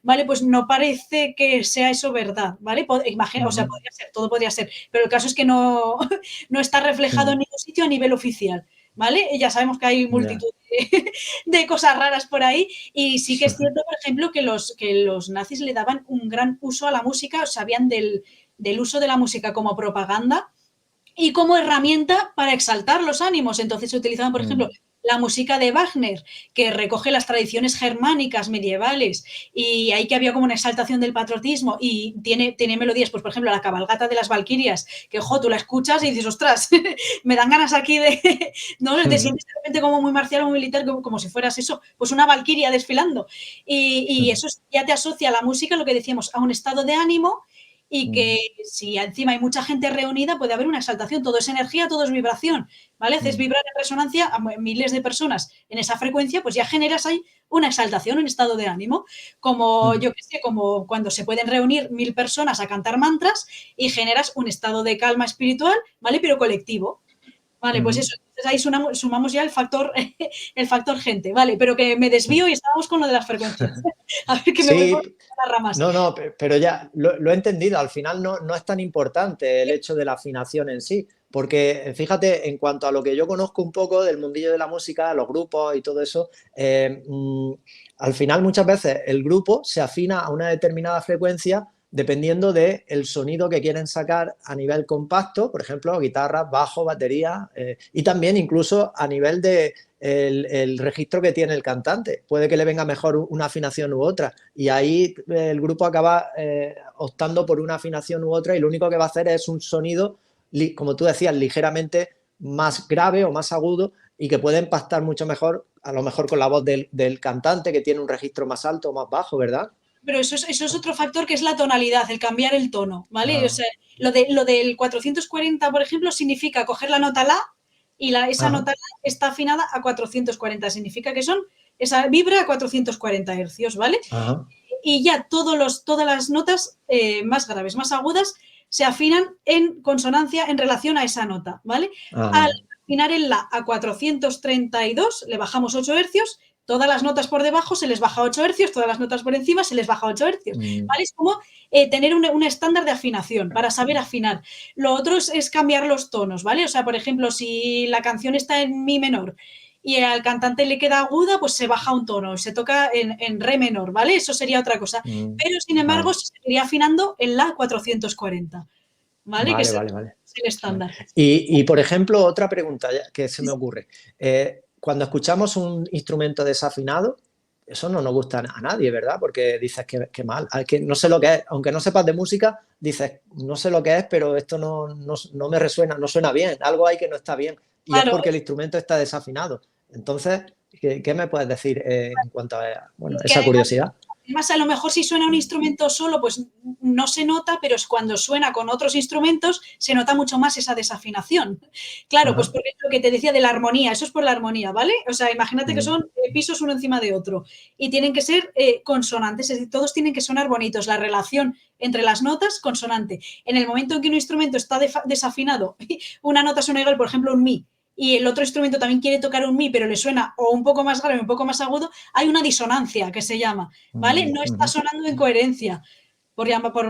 ¿vale? Pues no parece que sea eso verdad, ¿vale? Imagina, o sea, podría ser, todo podría ser, pero el caso es que no, no está reflejado en ningún sitio a nivel oficial, ¿vale? Y ya sabemos que hay multitud de cosas raras por ahí y sí que es cierto, por ejemplo, que los nazis le daban un gran uso a la música, o sabían del uso de la música como propaganda y como herramienta para exaltar los ánimos. Entonces se utilizaban, por ejemplo, la música de Wagner, que recoge las tradiciones germánicas medievales y ahí que había como una exaltación del patriotismo y tiene melodías, pues por ejemplo, la cabalgata de las Valquirias, que tú la escuchas y dices, ostras, me dan ganas aquí de, ¿no? Te sientes de repente como muy marcial o muy militar, como si fueras eso, pues una Valquiria desfilando. Y eso ya te asocia a la música, lo que decíamos, a un estado de ánimo y que si encima hay mucha gente reunida puede haber una exaltación, todo es energía, todo es vibración, ¿vale? Haces vibrar en resonancia a miles de personas en esa frecuencia, pues ya generas ahí una exaltación, un estado de ánimo, como yo qué sé, como cuando se pueden reunir 1000 personas a cantar mantras y generas un estado de calma espiritual, ¿vale? Pero colectivo. Vale, pues eso, entonces ahí sumamos ya el factor gente, vale, pero que me desvío y estábamos con lo de las frecuencias. A ver que me voy por las ramas. No, pero ya lo he entendido, al final no es tan importante el hecho de la afinación en sí, porque fíjate, en cuanto a lo que yo conozco un poco del mundillo de la música, los grupos y todo eso, al final muchas veces el grupo se afina a una determinada frecuencia dependiendo del sonido que quieren sacar a nivel compacto, por ejemplo, guitarra, bajo, batería, y también incluso a nivel de el registro que tiene el cantante. Puede que le venga mejor una afinación u otra, y ahí el grupo acaba optando por una afinación u otra, y lo único que va a hacer es un sonido, como tú decías, ligeramente más grave o más agudo, y que puede impactar mucho mejor, a lo mejor con la voz del cantante, que tiene un registro más alto o más bajo, ¿verdad? Pero eso es otro factor que es la tonalidad, el cambiar el tono, ¿vale? O sea, lo del 440, por ejemplo, significa coger la nota La y esa nota La está afinada a 440. Significa que esa vibra a 440 hercios, ¿vale? Y ya todas las notas más graves, más agudas, se afinan en consonancia en relación a esa nota, ¿vale? Al afinar el La a 432, le bajamos 8 hercios. Todas las notas por debajo se les baja 8 hercios, todas las notas por encima se les baja 8 hercios, ¿vale? Es como tener un estándar de afinación para saber afinar. Lo otro es cambiar los tonos, ¿vale? O sea, por ejemplo, si la canción está en mi menor y al cantante le queda aguda, pues se baja un tono, se toca en re menor, ¿vale? Eso sería otra cosa. Pero, sin embargo, se seguiría afinando en La 440, ¿vale? Que es el estándar. Y, por ejemplo, otra pregunta que se me ocurre. Cuando escuchamos un instrumento desafinado, eso no nos gusta a nadie, ¿verdad? Porque dices que mal, que no sé lo que es, aunque no sepas de música, dices, no sé lo que es, pero esto no me resuena, no suena bien, algo hay que no está bien, y claro, es porque el instrumento está desafinado. Entonces, ¿qué me puedes decir en cuanto a esa curiosidad? Además, a lo mejor si suena un instrumento solo, pues no se nota, pero es cuando suena con otros instrumentos, se nota mucho más esa desafinación. Claro, pues porque es lo que te decía de la armonía, eso es por la armonía, ¿vale? O sea, imagínate que son pisos uno encima de otro y tienen que ser consonantes, es decir, todos tienen que sonar bonitos, la relación entre las notas, consonante. En el momento en que un instrumento está desafinado, una nota suena igual, por ejemplo, un mi, y el otro instrumento también quiere tocar un mi, pero le suena o un poco más grave, un poco más agudo, hay una disonancia que se llama, ¿vale? No está sonando en coherencia.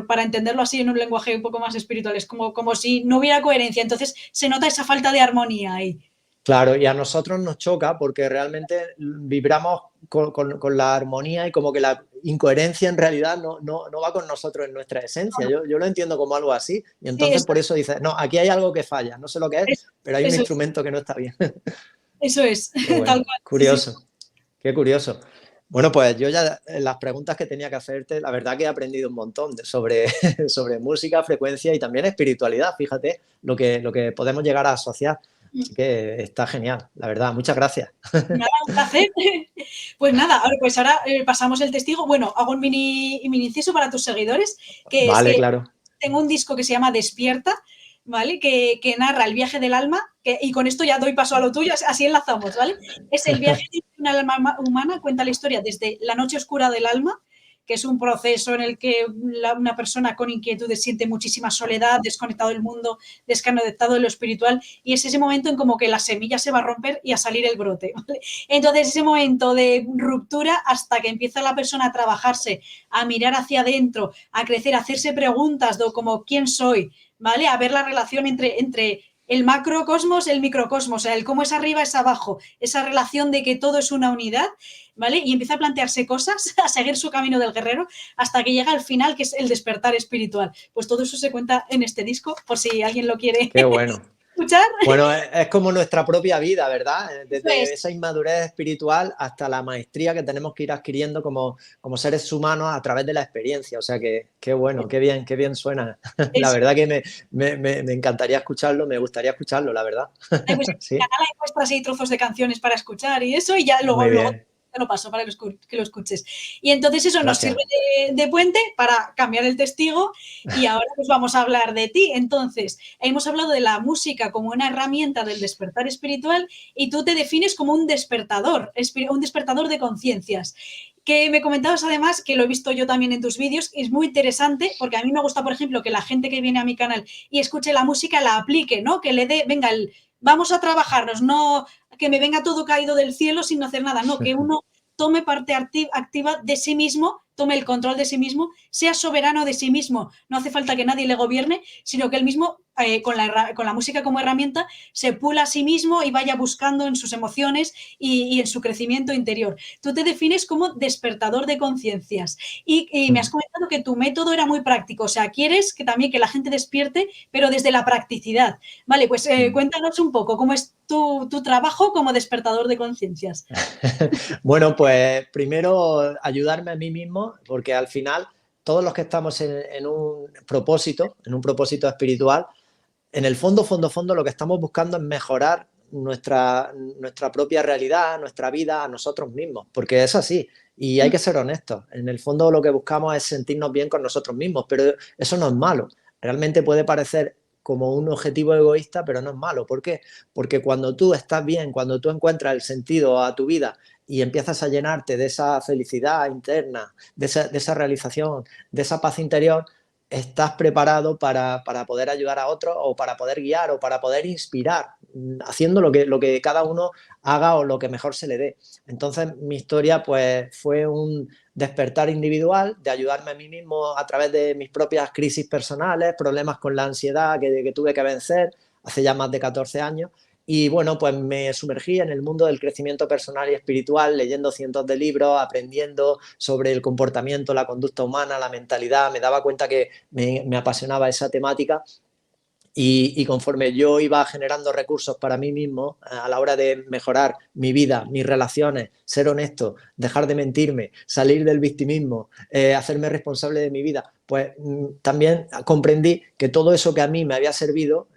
Para entenderlo así en un lenguaje un poco más espiritual, es como si no hubiera coherencia, entonces se nota esa falta de armonía ahí. Claro, y a nosotros nos choca porque realmente vibramos con la armonía y como que la incoherencia en realidad no va con nosotros en nuestra esencia. Yo lo entiendo como algo así y Sí, entonces por eso dices, no, aquí hay algo que falla, no sé lo que es, eso, pero hay un eso es, instrumento que no está bien. eso es, Qué tal bueno, cual, sí, sí. curioso, qué curioso. Bueno, pues yo ya las preguntas que tenía que hacerte, la verdad que he aprendido un montón sobre, sobre música, frecuencia y también espiritualidad. Fíjate lo que podemos llegar a asociar. Así que está genial, la verdad. Muchas gracias. Nada, un placer. Pues nada, pues ahora pasamos el testigo. Bueno, hago un mini inciso para tus seguidores, que es Vale, que claro. tengo un disco que se llama Despierta, ¿vale? Que narra el viaje del alma, y con esto ya doy paso a lo tuyo, así enlazamos, ¿vale? Es el viaje de una alma humana, cuenta la historia desde la noche oscura del alma, que es un proceso en el que una persona con inquietudes siente muchísima soledad, desconectado del mundo, desconectado de lo espiritual, y es ese momento en como que la semilla se va a romper y a salir el brote, ¿vale? Entonces, ese momento de ruptura hasta que empieza la persona a trabajarse, a mirar hacia adentro, a crecer, a hacerse preguntas de como ¿quién soy? ¿Vale? A ver la relación entre el macrocosmos, el microcosmos, o sea, el cómo es arriba, es abajo, esa relación de que todo es una unidad, ¿vale? Y empieza a plantearse cosas, a seguir su camino del guerrero, hasta que llega al final, que es el despertar espiritual. Pues todo eso se cuenta en este disco, por si alguien lo quiere Qué bueno. escuchar. Bueno, es como nuestra propia vida, ¿verdad? Desde Pues, esa inmadurez espiritual hasta la maestría que tenemos que ir adquiriendo como seres humanos a través de la experiencia. O sea que, qué bueno, qué bien suena. La eso. verdad que me encantaría escucharlo, me gustaría escucharlo, la verdad. Pues en mi Sí, canal hay muestras y trozos de canciones para escuchar y eso, y ya muy luego bien, te lo paso para que lo escuches. Y entonces eso nos gracias. sirve de puente para cambiar el testigo y ahora pues vamos a hablar de ti. Entonces, hemos hablado de la música como una herramienta del despertar espiritual y tú te defines como un despertador de conciencias. Que me comentabas además, que lo he visto yo también en tus vídeos, es muy interesante porque a mí me gusta, por ejemplo, que la gente que viene a mi canal y escuche la música la aplique, ¿no? Que le dé, venga, vamos a trabajarnos, no que me venga todo caído del cielo sin hacer nada, no, que uno tome parte activa de sí mismo, tome el control de sí mismo, sea soberano de sí mismo, no hace falta que nadie le gobierne, sino que él mismo, con la música como herramienta, se pula a sí mismo y vaya buscando en sus emociones y en su crecimiento interior. Tú te defines como despertador de conciencias y me has comentado que tu método era muy práctico, o sea, quieres que también que la gente despierte, pero desde la practicidad. Vale, pues cuéntanos un poco cómo es tu trabajo como despertador de conciencias. Bueno, pues primero ayudarme a mí mismo, porque al final todos los que estamos en un propósito espiritual, en el fondo, lo que estamos buscando es mejorar nuestra propia realidad, nuestra vida, a nosotros mismos, porque es así. Y hay que ser honestos. En el fondo lo que buscamos es sentirnos bien con nosotros mismos, pero eso no es malo. Realmente puede parecer como un objetivo egoísta, pero no es malo. ¿Por qué? Porque cuando tú estás bien, cuando tú encuentras el sentido a tu vida y empiezas a llenarte de esa felicidad interna, de esa realización, de esa paz interior, estás preparado para poder ayudar a otros o para poder guiar o para poder inspirar, haciendo lo que cada uno haga o lo que mejor se le dé. Entonces, mi historia pues fue un despertar individual, de ayudarme a mí mismo a través de mis propias crisis personales, problemas con la ansiedad que tuve que vencer hace ya más de 14 años. Y bueno, pues me sumergí en el mundo del crecimiento personal y espiritual, leyendo cientos de libros, aprendiendo sobre el comportamiento, la conducta humana, la mentalidad. Me daba cuenta que me apasionaba esa temática y conforme yo iba generando recursos para mí mismo, a la hora de mejorar mi vida, mis relaciones, ser honesto, dejar de mentirme, salir del victimismo, hacerme responsable de mi vida, pues también comprendí que todo eso que a mí me había servido,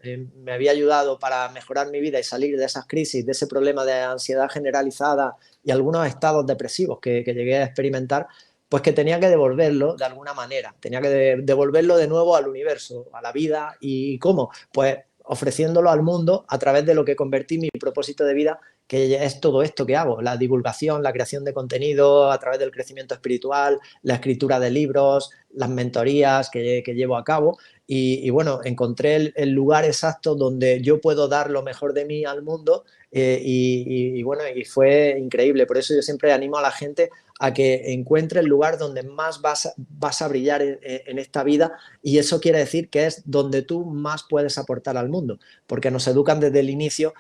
me había ayudado para mejorar mi vida y salir de esas crisis, de ese problema de ansiedad generalizada y algunos estados depresivos que llegué a experimentar, pues que tenía que devolverlo de alguna manera, tenía que devolverlo de nuevo al universo, a la vida. ¿Y cómo? Pues ofreciéndolo al mundo a través de lo que convertí mi propósito de vida, que es todo esto que hago, la divulgación, la creación de contenido a través del crecimiento espiritual, la escritura de libros, las mentorías que llevo a cabo y bueno, encontré el lugar exacto donde yo puedo dar lo mejor de mí al mundo y bueno, y fue increíble. Por eso yo siempre animo a la gente a que encuentre el lugar donde más vas a brillar en esta vida, y eso quiere decir que es donde tú más puedes aportar al mundo, porque nos educan desde el inicio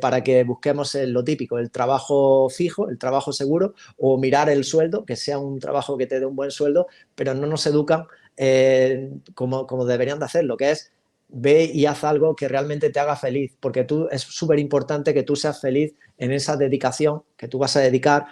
para que busquemos lo típico, el trabajo fijo, el trabajo seguro, o mirar el sueldo, que sea un trabajo que te dé un buen sueldo, pero no nos educan como deberían de hacerlo, que es ve y haz algo que realmente te haga feliz, porque es súper importante que tú seas feliz en esa dedicación que tú vas a dedicar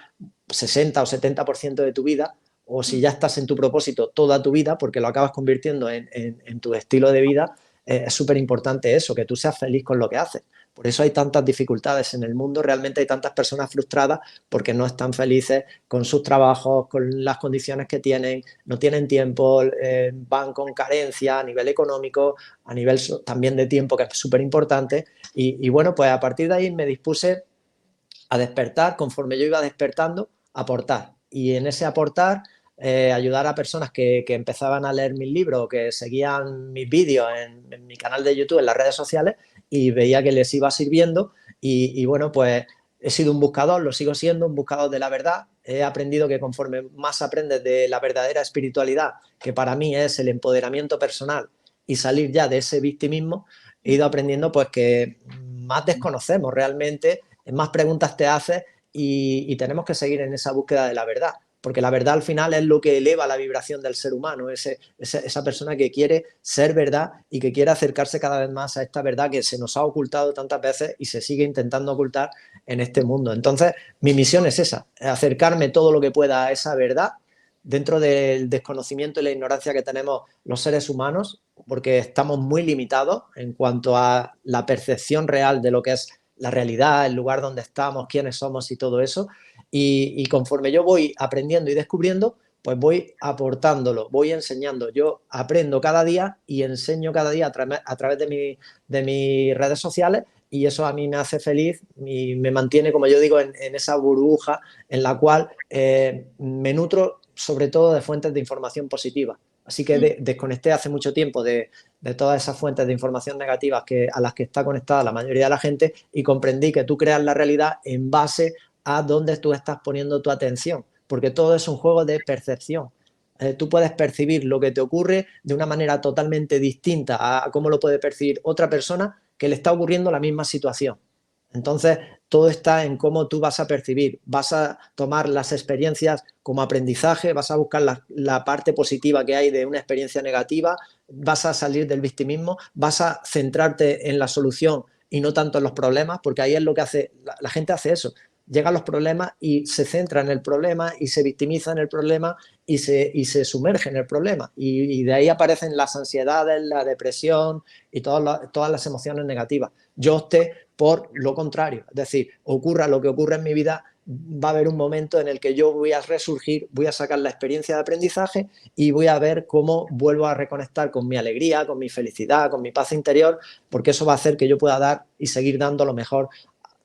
60 o 70% de tu vida, o si ya estás en tu propósito toda tu vida, porque lo acabas convirtiendo en tu estilo de vida. Es súper importante eso, que tú seas feliz con lo que haces. Por eso hay tantas dificultades en el mundo, realmente hay tantas personas frustradas porque no están felices con sus trabajos, con las condiciones que tienen, no tienen tiempo, van con carencia a nivel económico, a nivel también de tiempo, que es súper importante. Y bueno, pues a partir de ahí me dispuse a despertar, conforme yo iba despertando, aportar. Y en ese aportar, ayudar a personas que empezaban a leer mis libros o que seguían mis vídeos en mi canal de YouTube, en las redes sociales, y veía que les iba sirviendo. Y bueno, pues he sido un buscador, lo sigo siendo, un buscador de la verdad. He aprendido que conforme más aprendes de la verdadera espiritualidad, que para mí es el empoderamiento personal y salir ya de ese victimismo, he ido aprendiendo pues que más desconocemos realmente, más preguntas te haces y tenemos que seguir en esa búsqueda de la verdad, porque la verdad al final es lo que eleva la vibración del ser humano, esa persona que quiere ser verdad y que quiere acercarse cada vez más a esta verdad que se nos ha ocultado tantas veces y se sigue intentando ocultar en este mundo. Entonces, mi misión es esa, acercarme todo lo que pueda a esa verdad dentro del desconocimiento y la ignorancia que tenemos los seres humanos, porque estamos muy limitados en cuanto a la percepción real de lo que es la realidad, el lugar donde estamos, quiénes somos y todo eso. Y conforme yo voy aprendiendo y descubriendo, pues voy aportándolo, voy enseñando. Yo aprendo cada día y enseño cada día a través de mis redes sociales, y eso a mí me hace feliz y me mantiene, como yo digo, en esa burbuja en la cual me nutro sobre todo de fuentes de información positiva. Así que desconecté hace mucho tiempo de todas esas fuentes de información negativas a las que está conectada la mayoría de la gente, y comprendí que tú creas la realidad en base a dónde tú estás poniendo tu atención, porque todo es un juego de percepción. Tú puedes percibir lo que te ocurre de una manera totalmente distinta a cómo lo puede percibir otra persona que le está ocurriendo la misma situación. Entonces, todo está en cómo tú vas a percibir, vas a tomar las experiencias como aprendizaje, vas a buscar la parte positiva que hay de una experiencia negativa, vas a salir del victimismo, vas a centrarte en la solución y no tanto en los problemas, porque ahí es lo que hace, la gente hace eso, llega a los problemas y se centra en el problema y se victimiza en el problema y se sumerge en el problema, y de ahí aparecen las ansiedades, la depresión y todas las emociones negativas. Yo opté por lo contrario, es decir, ocurra lo que ocurra en mi vida, va a haber un momento en el que yo voy a resurgir, voy a sacar la experiencia de aprendizaje y voy a ver cómo vuelvo a reconectar con mi alegría, con mi felicidad, con mi paz interior, porque eso va a hacer que yo pueda dar y seguir dando lo mejor,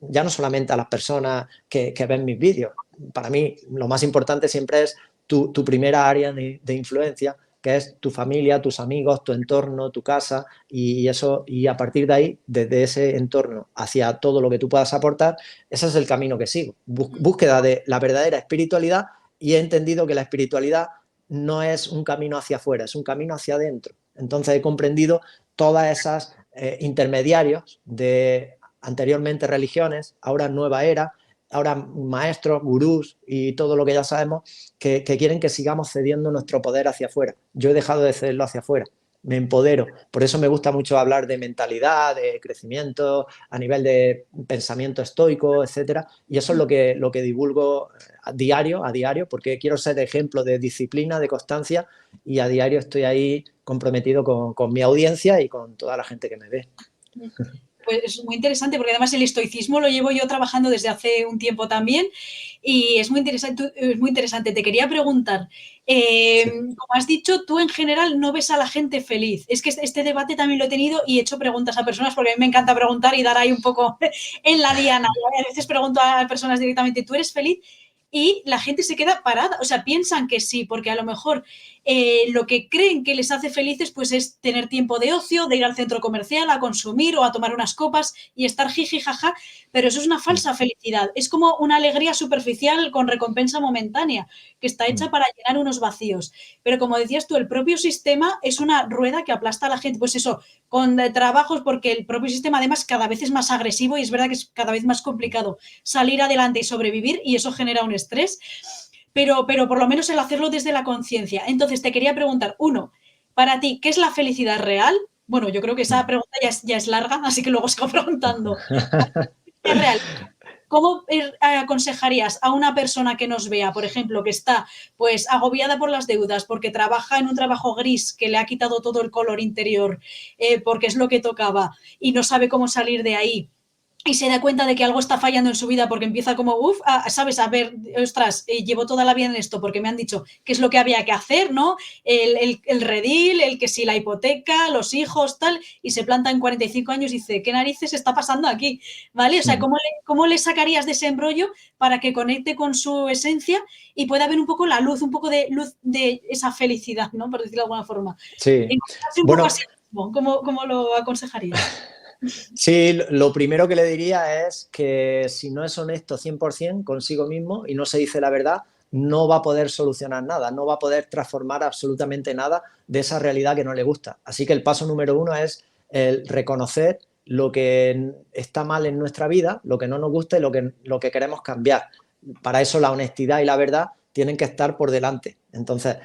ya no solamente a las personas que ven mis vídeos. Para mí lo más importante siempre es tu primera área de influencia, que es tu familia, tus amigos, tu entorno, tu casa, y eso, y a partir de ahí, desde ese entorno hacia todo lo que tú puedas aportar, ese es el camino que sigo. Búsqueda de la verdadera espiritualidad, y he entendido que la espiritualidad no es un camino hacia afuera, es un camino hacia adentro. Entonces he comprendido todas esas intermediarios de anteriormente religiones, ahora nueva era, ahora maestros, gurús y todo lo que ya sabemos, que quieren que sigamos cediendo nuestro poder hacia afuera. Yo he dejado de cederlo hacia afuera, me empodero. Por eso me gusta mucho hablar de mentalidad, de crecimiento, a nivel de pensamiento estoico, etcétera. Y eso es lo que divulgo a diario, porque quiero ser ejemplo de disciplina, de constancia, y a diario estoy ahí comprometido con mi audiencia y con toda la gente que me ve. Pues es muy interesante, porque además el estoicismo lo llevo yo trabajando desde hace un tiempo también, y es muy interesante. Te quería preguntar, sí, como has dicho, tú en general no ves a la gente feliz. Es que este debate también lo he tenido y he hecho preguntas a personas, porque a mí me encanta preguntar y dar ahí un poco en la diana. A veces pregunto a personas directamente, ¿tú eres feliz? y la gente se queda parada, o sea, piensan que sí, porque a lo mejor lo que creen que les hace felices pues es tener tiempo de ocio, de ir al centro comercial a consumir o a tomar unas copas y estar jiji jaja, pero eso es una falsa felicidad, es como una alegría superficial con recompensa momentánea, que está hecha para llenar unos vacíos, pero como decías tú, el propio sistema es una rueda que aplasta a la gente, pues eso, con trabajos, porque el propio sistema además cada vez es más agresivo y es verdad que es cada vez más complicado salir adelante y sobrevivir y eso genera un estrés, pero por lo menos el hacerlo desde la conciencia. Entonces te quería preguntar, uno, para ti, ¿qué es la felicidad real? Bueno, yo creo que esa pregunta ya es larga, así que luego sigo preguntando. ¿Es real? ¿Cómo aconsejarías a una persona que nos vea, por ejemplo, que está pues agobiada por las deudas, porque trabaja en un trabajo gris que le ha quitado todo el color interior, porque es lo que tocaba y no sabe cómo salir de ahí? Y se da cuenta de que algo está fallando en su vida porque empieza como, ¿sabes? A ver, ostras, llevo toda la vida en esto porque me han dicho qué es lo que había que hacer, ¿no? El redil, el que si la hipoteca, los hijos, tal, y se planta en 45 años y dice, ¿qué narices está pasando aquí? ¿Vale? O sea, ¿cómo le sacarías de ese embrollo para que conecte con su esencia y pueda ver un poco la luz, un poco de luz de esa felicidad, ¿no? Por decirlo de alguna forma. Sí, Encontrarse un poco bueno, así mismo, ¿cómo lo aconsejarías? sí, lo primero que le diría es que si no es honesto 100% consigo mismo y no se dice la verdad, no va a poder solucionar nada, no va a poder transformar absolutamente nada de esa realidad que no le gusta. Así que el paso número uno es el reconocer lo que está mal en nuestra vida, lo que no nos gusta y lo que queremos cambiar. Para eso la honestidad y la verdad tienen que estar por delante. Entonces,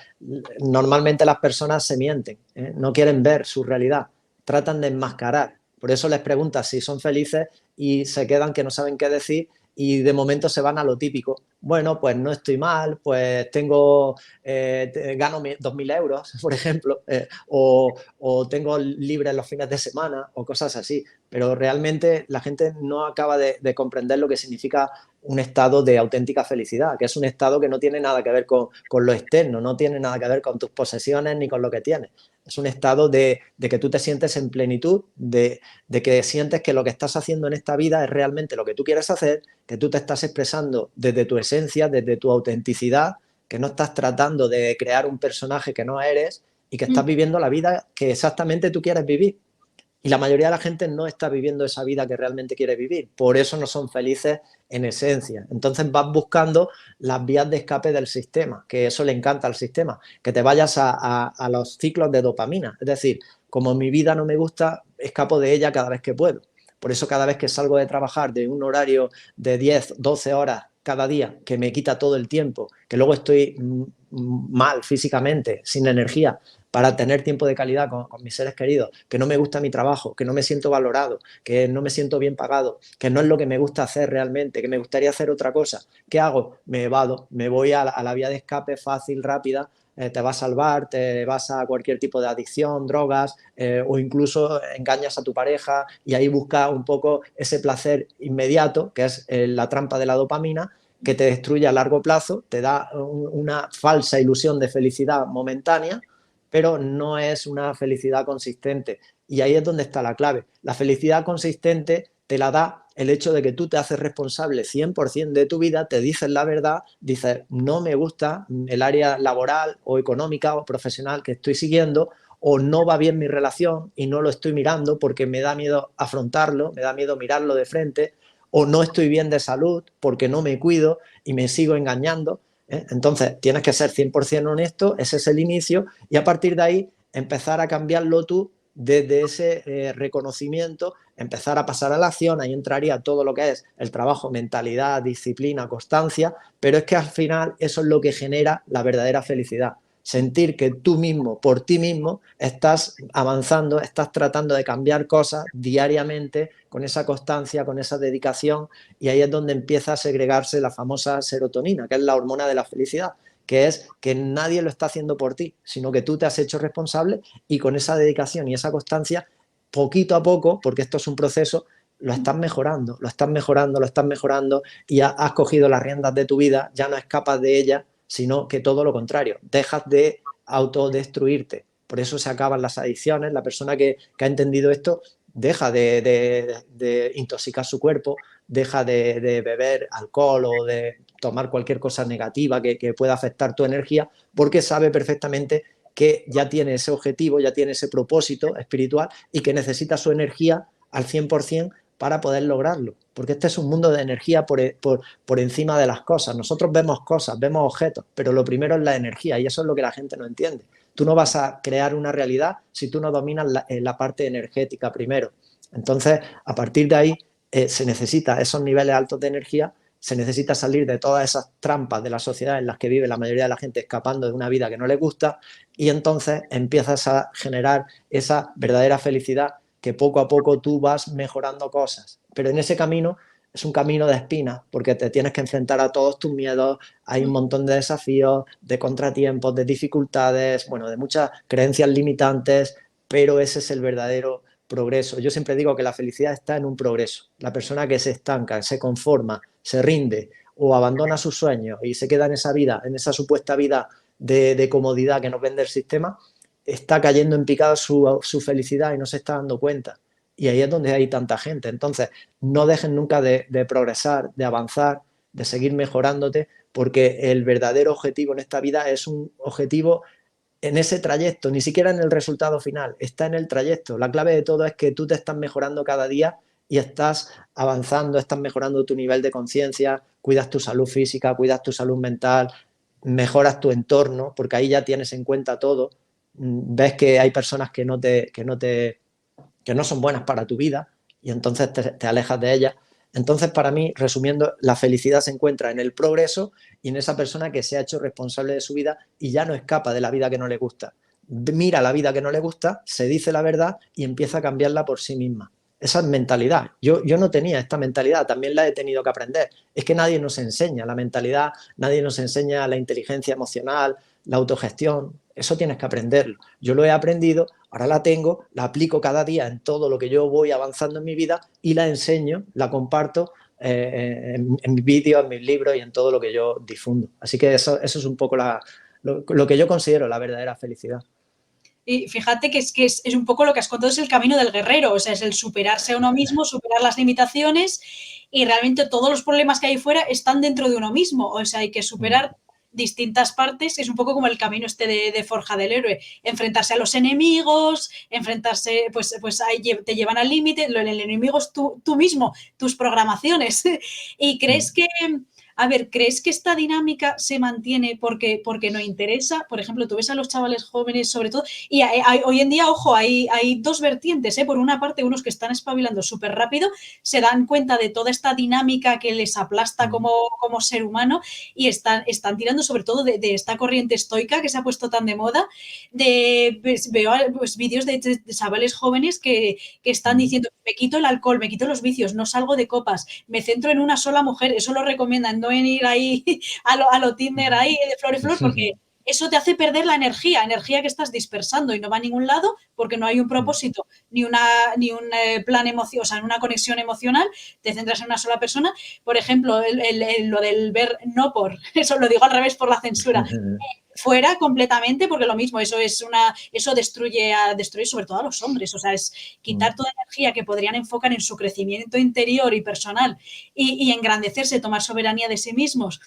normalmente las personas se mienten, no quieren ver su realidad, tratan de enmascarar. Por eso les preguntas si son felices y se quedan que no saben qué decir y de momento se van a lo típico. Bueno, pues no estoy mal, pues gano 2.000 euros, por ejemplo, o tengo libres los fines de semana o cosas así. Pero realmente la gente no acaba de comprender lo que significa un estado de auténtica felicidad, que es un estado que no tiene nada que ver con lo externo, no tiene nada que ver con tus posesiones ni con lo que tienes. Es un estado de que tú te sientes en plenitud, de que sientes que lo que estás haciendo en esta vida es realmente lo que tú quieres hacer, que tú te estás expresando desde tu esencia, desde tu autenticidad, que no estás tratando de crear un personaje que no eres y que estás viviendo la vida que exactamente tú quieres vivir. Y la mayoría de la gente no está viviendo esa vida que realmente quiere vivir. Por eso no son felices en esencia. Entonces vas buscando las vías de escape del sistema, que eso le encanta al sistema, que te vayas a los ciclos de dopamina. Es decir, como mi vida no me gusta, escapo de ella cada vez que puedo. Por eso cada vez que salgo de trabajar de un horario de 10, 12 horas cada día, que me quita todo el tiempo, que luego estoy mal físicamente, sin energía, para tener tiempo de calidad con mis seres queridos, que no me gusta mi trabajo, que no me siento valorado, que no me siento bien pagado, que no es lo que me gusta hacer realmente, que me gustaría hacer otra cosa. ¿Qué hago? Me evado, me voy a la vía de escape fácil, rápida, te va a salvar, te vas a cualquier tipo de adicción, drogas, o incluso engañas a tu pareja y ahí buscas un poco ese placer inmediato, que es la trampa de la dopamina, que te destruye a largo plazo, te da una falsa ilusión de felicidad momentánea, pero no es una felicidad consistente. Y ahí es donde está la clave. La felicidad consistente te la da el hecho de que tú te haces responsable 100% de tu vida, te dices la verdad, dices, no me gusta el área laboral o económica o profesional que estoy siguiendo, o no va bien mi relación y no lo estoy mirando porque me da miedo afrontarlo, me da miedo mirarlo de frente, o no estoy bien de salud porque no me cuido y me sigo engañando. Entonces, tienes que ser 100% honesto, ese es el inicio, y a partir de ahí empezar a cambiarlo tú desde ese reconocimiento, empezar a pasar a la acción, ahí entraría todo lo que es el trabajo, mentalidad, disciplina, constancia, pero es que al final eso es lo que genera la verdadera felicidad. Sentir que tú mismo, por ti mismo, estás avanzando, estás tratando de cambiar cosas diariamente con esa constancia, con esa dedicación, y ahí es donde empieza a segregarse la famosa serotonina, que es la hormona de la felicidad, que es que nadie lo está haciendo por ti, sino que tú te has hecho responsable y con esa dedicación y esa constancia, poquito a poco, porque esto es un proceso, lo estás mejorando, lo estás mejorando, lo estás mejorando y has cogido las riendas de tu vida, ya no escapas de ella, sino que todo lo contrario, dejas de autodestruirte. Por eso se acaban las adicciones. La persona que ha entendido esto deja de intoxicar su cuerpo, deja de beber alcohol o de tomar cualquier cosa negativa que pueda afectar tu energía, porque sabe perfectamente que ya tiene ese objetivo, ya tiene ese propósito espiritual y que necesita su energía al 100% para poder lograrlo. Porque este es un mundo de energía por encima de las cosas. Nosotros vemos cosas, vemos objetos, pero lo primero es la energía y eso es lo que la gente no entiende. Tú no vas a crear una realidad si tú no dominas la parte energética primero. Entonces, a partir de ahí, se necesita esos niveles altos de energía, se necesita salir de todas esas trampas de la sociedad en las que vive la mayoría de la gente escapando de una vida que no le gusta y entonces empiezas a generar esa verdadera felicidad que poco a poco tú vas mejorando cosas. Pero en ese camino es un camino de espinas porque te tienes que enfrentar a todos tus miedos, hay un montón de desafíos, de contratiempos, de dificultades, bueno, de muchas creencias limitantes, pero ese es el verdadero progreso. Yo siempre digo que la felicidad está en un progreso. La persona que se estanca, se conforma, se rinde o abandona sus sueños y se queda en esa vida, en esa supuesta vida de comodidad que nos vende el sistema, está cayendo en picado su felicidad y no se está dando cuenta. Y ahí es donde hay tanta gente. Entonces, no dejen nunca de progresar, de avanzar, de seguir mejorándote, porque el verdadero objetivo en esta vida es un objetivo en ese trayecto, ni siquiera en el resultado final, está en el trayecto. La clave de todo es que tú te estás mejorando cada día y estás avanzando, estás mejorando tu nivel de conciencia, cuidas tu salud física, cuidas tu salud mental, mejoras tu entorno, porque ahí ya tienes en cuenta todo. Ves que hay personas que no son buenas para tu vida y entonces te alejas de ellas. Entonces, para mí, resumiendo, la felicidad se encuentra en el progreso y en esa persona que se ha hecho responsable de su vida y ya no escapa de la vida que no le gusta. Mira la vida que no le gusta, se dice la verdad y empieza a cambiarla por sí misma. Esa es mentalidad. Yo no tenía esta mentalidad, también la he tenido que aprender. Es que nadie nos enseña la mentalidad, nadie nos enseña la inteligencia emocional, la autogestión. Eso tienes que aprenderlo. Yo lo he aprendido, ahora la tengo, la aplico cada día en todo lo que yo voy avanzando en mi vida y la enseño, la comparto en mis vídeos, en mis libros y en todo lo que yo difundo. Así que eso es un poco lo que yo considero la verdadera felicidad. Y fíjate que es un poco lo que has contado, es el camino del guerrero, o sea, es el superarse a uno mismo, superar las limitaciones y realmente todos los problemas que hay fuera están dentro de uno mismo, o sea, hay que superar distintas partes, es un poco como el camino este de Forja del Héroe, enfrentarse a los enemigos, enfrentarse, pues ahí te llevan al límite, el enemigo es tú mismo, tus programaciones. ¿Y crees que, a ver, crees que esta dinámica se mantiene porque no interesa? Por ejemplo, tú ves a los chavales jóvenes, sobre todo, y hoy en día, ojo, hay dos vertientes, ¿eh? Por una parte, unos que están espabilando súper rápido, se dan cuenta de toda esta dinámica que les aplasta como ser humano y están tirando sobre todo de esta corriente estoica que se ha puesto tan de moda. Veo pues, vídeos de chavales jóvenes que están diciendo, me quito el alcohol, me quito los vicios, no salgo de copas, me centro en una sola mujer, eso lo recomiendan, no en ir ahí a lo Tinder ahí de flor y flor, porque eso te hace perder la energía que estás dispersando y no va a ningún lado porque no hay un propósito ni un plan emocional, o sea, una conexión emocional, te centras en una sola persona. Por ejemplo, lo del ver no por, eso lo digo al revés por la censura, fuera completamente, porque lo mismo, eso destruye sobre todo a los hombres, o sea, es quitar toda energía que podrían enfocar en su crecimiento interior y personal y engrandecerse, tomar soberanía de sí mismos.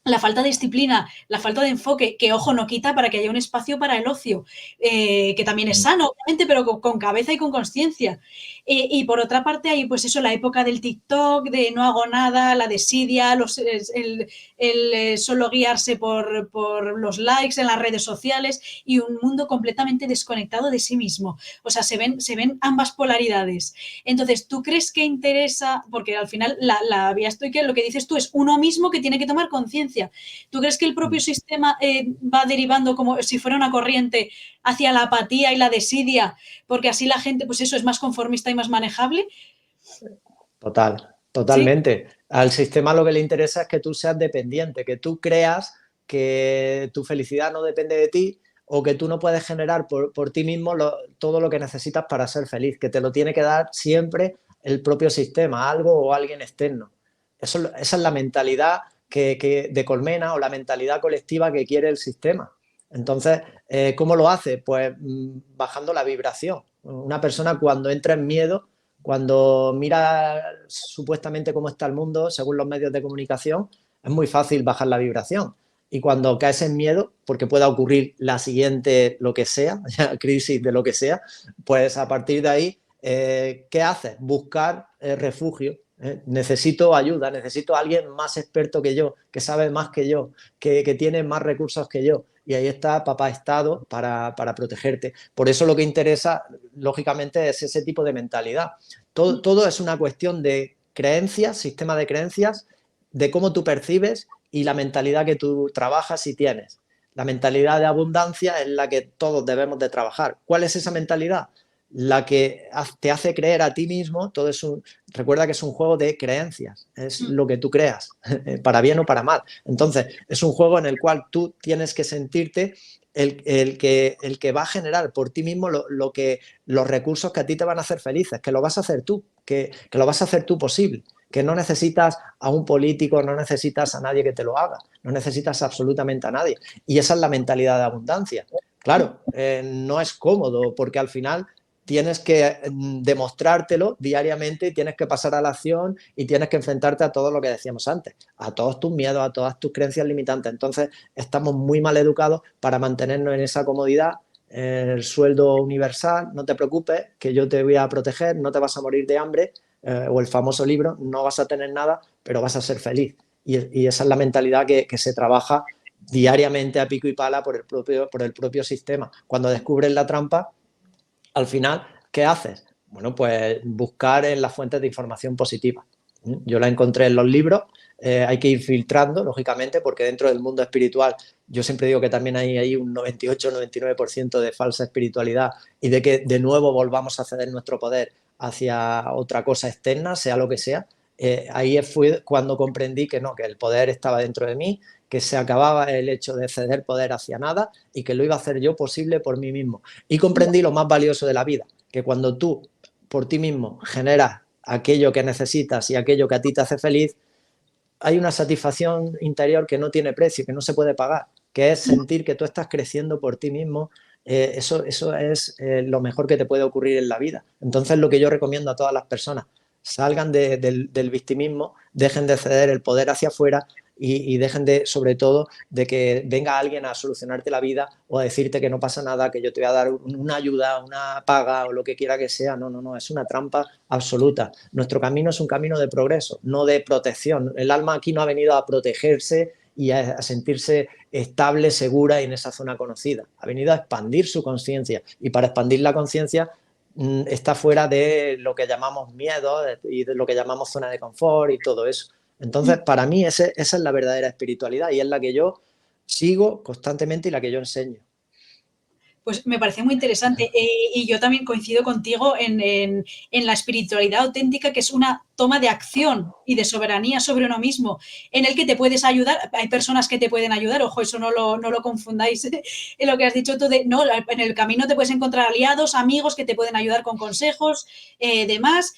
La falta de disciplina, la falta de enfoque, que ojo no quita para que haya un espacio para el ocio, que también es sano, obviamente, pero con cabeza y con consciencia. Y por otra parte hay pues eso, la época del TikTok, de no hago nada, la desidia, el solo guiarse por los likes en las redes sociales y un mundo completamente desconectado de sí mismo. O sea, se ven ambas polaridades. Entonces, ¿tú crees que interesa? Porque al final la vía estoica, lo que dices tú es uno mismo que tiene que tomar conciencia. ¿Tú crees que el propio sistema va derivando como si fuera una corriente hacia la apatía y la desidia? Porque así la gente, pues eso, es más conformista y más manejable. Totalmente. ¿Sí? Al sistema lo que le interesa es que tú seas dependiente, que tú creas que tu felicidad no depende de ti o que tú no puedes generar por ti mismo todo lo que necesitas para ser feliz, que te lo tiene que dar siempre el propio sistema, algo o alguien externo. Esa es la mentalidad de colmena o la mentalidad colectiva que quiere el sistema. Entonces, ¿cómo lo hace? Pues bajando la vibración. Una persona cuando entra en miedo, cuando mira supuestamente cómo está el mundo, según los medios de comunicación, es muy fácil bajar la vibración. Y cuando caes en miedo, porque pueda ocurrir la siguiente, lo que sea, crisis de lo que sea, pues a partir de ahí, ¿qué haces? Buscar refugio. Necesito ayuda, necesito a alguien más experto que yo, que sabe más que yo, que tiene más recursos que yo. Y ahí está papá Estado para protegerte. Por eso lo que interesa, lógicamente, es ese tipo de mentalidad. Todo es una cuestión de creencias, sistema de creencias, de cómo tú percibes y la mentalidad que tú trabajas y tienes. La mentalidad de abundancia es la que todos debemos de trabajar. ¿Cuál es esa mentalidad? La que te hace creer a ti mismo. Recuerda que es un juego de creencias, es lo que tú creas, para bien o para mal. Entonces, es un juego en el cual tú tienes que sentirte el que va a generar por ti mismo los recursos que a ti te van a hacer felices, que lo vas a hacer tú, que lo vas a hacer tú posible, que no necesitas a un político, no necesitas a nadie que te lo haga, no necesitas absolutamente a nadie. Y esa es la mentalidad de abundancia. Claro, no es cómodo porque al final tienes que demostrártelo diariamente y tienes que pasar a la acción y tienes que enfrentarte a todo lo que decíamos antes, a todos tus miedos, a todas tus creencias limitantes. Entonces, estamos muy mal educados para mantenernos en esa comodidad, el sueldo universal, no te preocupes, que yo te voy a proteger, no te vas a morir de hambre, o el famoso libro, no vas a tener nada, pero vas a ser feliz. Y esa es la mentalidad que se trabaja diariamente a pico y pala por el propio sistema. Cuando descubres la trampa, al final, ¿qué haces? Bueno, pues buscar en las fuentes de información positiva. Yo la encontré en los libros, hay que ir filtrando, lógicamente, porque dentro del mundo espiritual yo siempre digo que también hay un 98-99% de falsa espiritualidad y de que de nuevo volvamos a ceder nuestro poder hacia otra cosa externa, sea lo que sea. Ahí fue cuando comprendí que no, que el poder estaba dentro de mí, que se acababa el hecho de ceder poder hacia nada y que lo iba a hacer yo posible por mí mismo. Y comprendí lo más valioso de la vida, que cuando tú por ti mismo generas aquello que necesitas y aquello que a ti te hace feliz, hay una satisfacción interior que no tiene precio, que no se puede pagar, que es sentir que tú estás creciendo por ti mismo. Eso es lo mejor que te puede ocurrir en la vida. Entonces, lo que yo recomiendo a todas las personas, salgan del victimismo, dejen de ceder el poder hacia afuera y dejen de, sobre todo, de que venga alguien a solucionarte la vida o a decirte que no pasa nada, que yo te voy a dar una ayuda, una paga o lo que quiera que sea. No, no, no, es una trampa absoluta. Nuestro camino es un camino de progreso, no de protección. El alma aquí no ha venido a protegerse y a sentirse estable, segura y en esa zona conocida. Ha venido a expandir su conciencia y para expandir la conciencia está fuera de lo que llamamos miedo y de lo que llamamos zona de confort y todo eso. Entonces, para mí esa es la verdadera espiritualidad y es la que yo sigo constantemente y la que yo enseño. Pues me parece muy interesante y yo también coincido contigo en la espiritualidad auténtica, que es una toma de acción y de soberanía sobre uno mismo, en el que te puedes ayudar. Hay personas que te pueden ayudar, ojo, eso no lo confundáis en lo que has dicho tú, no, en el camino te puedes encontrar aliados, amigos que te pueden ayudar con consejos, demás,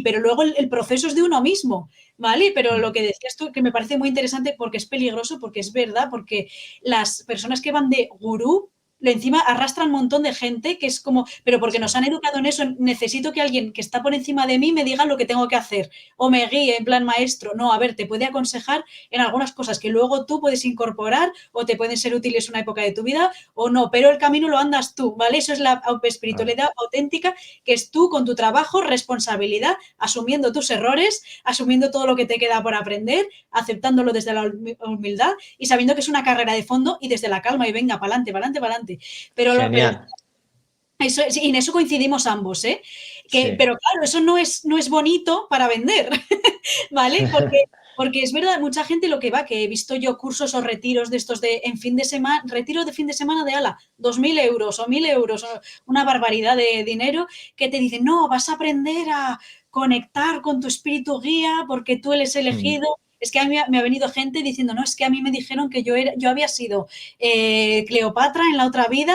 pero luego el proceso es de uno mismo, ¿vale? Pero lo que decías tú, que me parece muy interesante porque es peligroso, porque es verdad, porque las personas que van de gurú, encima arrastra un montón de gente que es como, pero porque nos han educado en eso, necesito que alguien que está por encima de mí me diga lo que tengo que hacer o me guíe en plan maestro. No, a ver, te puede aconsejar en algunas cosas que luego tú puedes incorporar o te pueden ser útiles una época de tu vida o no, pero el camino lo andas tú, ¿vale? Eso es la espiritualidad auténtica, que es tú con tu trabajo, responsabilidad, asumiendo tus errores, asumiendo todo lo que te queda por aprender, aceptándolo desde la humildad y sabiendo que es una carrera de fondo y desde la calma y venga, para adelante, para adelante, para adelante. Genial. Eso, y en eso coincidimos ambos, ¿eh? Sí. Pero claro, eso no es bonito para vender, ¿vale? Porque es verdad, mucha gente lo que va, que he visto yo cursos o retiros de estos en fin de semana, retiro de fin de semana de 2.000 euros o 1.000 euros, una barbaridad de dinero, que te dicen, no, vas a aprender a conectar con tu espíritu guía porque tú eres elegido. Es que a mí me ha venido gente diciendo, no, es que a mí me dijeron que yo había sido Cleopatra en la otra vida,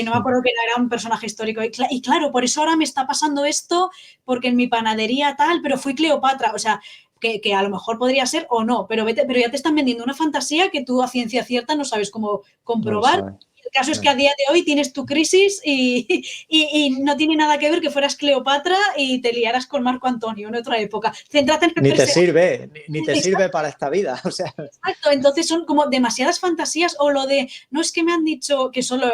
no me acuerdo que era un personaje histórico, y claro, por eso ahora me está pasando esto, porque en mi panadería tal, pero fui Cleopatra, o sea, que a lo mejor podría ser o no, pero ya te están vendiendo una fantasía que tú a ciencia cierta no sabes cómo comprobar. No El caso es que a día de hoy tienes tu crisis y no tiene nada que ver que fueras Cleopatra y te liaras con Marco Antonio en otra época. Céntrate en el Ni te presente. sirve, ni te sirve para esta vida. O sea. Exacto, entonces son como demasiadas fantasías o lo de, no es que me han dicho que solo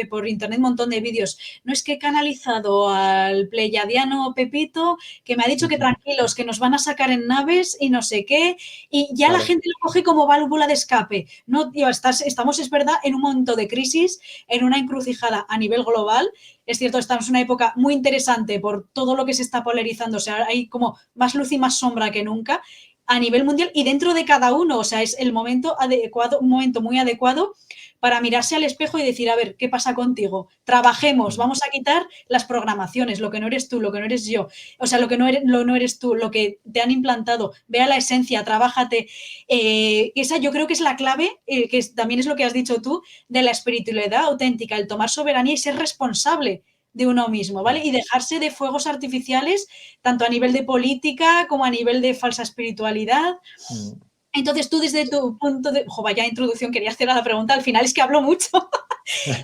por internet un montón de vídeos, no es que he canalizado al pleyadiano Pepito que me ha dicho que tranquilos, que nos van a sacar en naves y no sé qué, y ya Claro. la gente lo coge como válvula de escape. No, tío, estamos, es verdad, en un momento de crisis, en una encrucijada a nivel global. Es cierto, estamos en una época muy interesante por todo lo que se está polarizando, o sea, hay como más luz y más sombra que nunca a nivel mundial y dentro de cada uno, o sea, es el momento adecuado, un momento muy adecuado para mirarse al espejo y decir, a ver, ¿qué pasa contigo? Trabajemos, vamos a quitar las programaciones, lo que no eres tú, lo que no eres yo, o sea, lo que no eres tú, lo que te han implantado, vea la esencia, trabájate. Esa yo creo que es la clave, también es lo que has dicho tú, de la espiritualidad auténtica, el tomar soberanía y ser responsable de uno mismo, ¿vale? Y dejarse de fuegos artificiales, tanto a nivel de política como a nivel de falsa espiritualidad. Entonces, tú desde tu punto de... vaya introducción quería hacer a la pregunta, al final es que hablo mucho.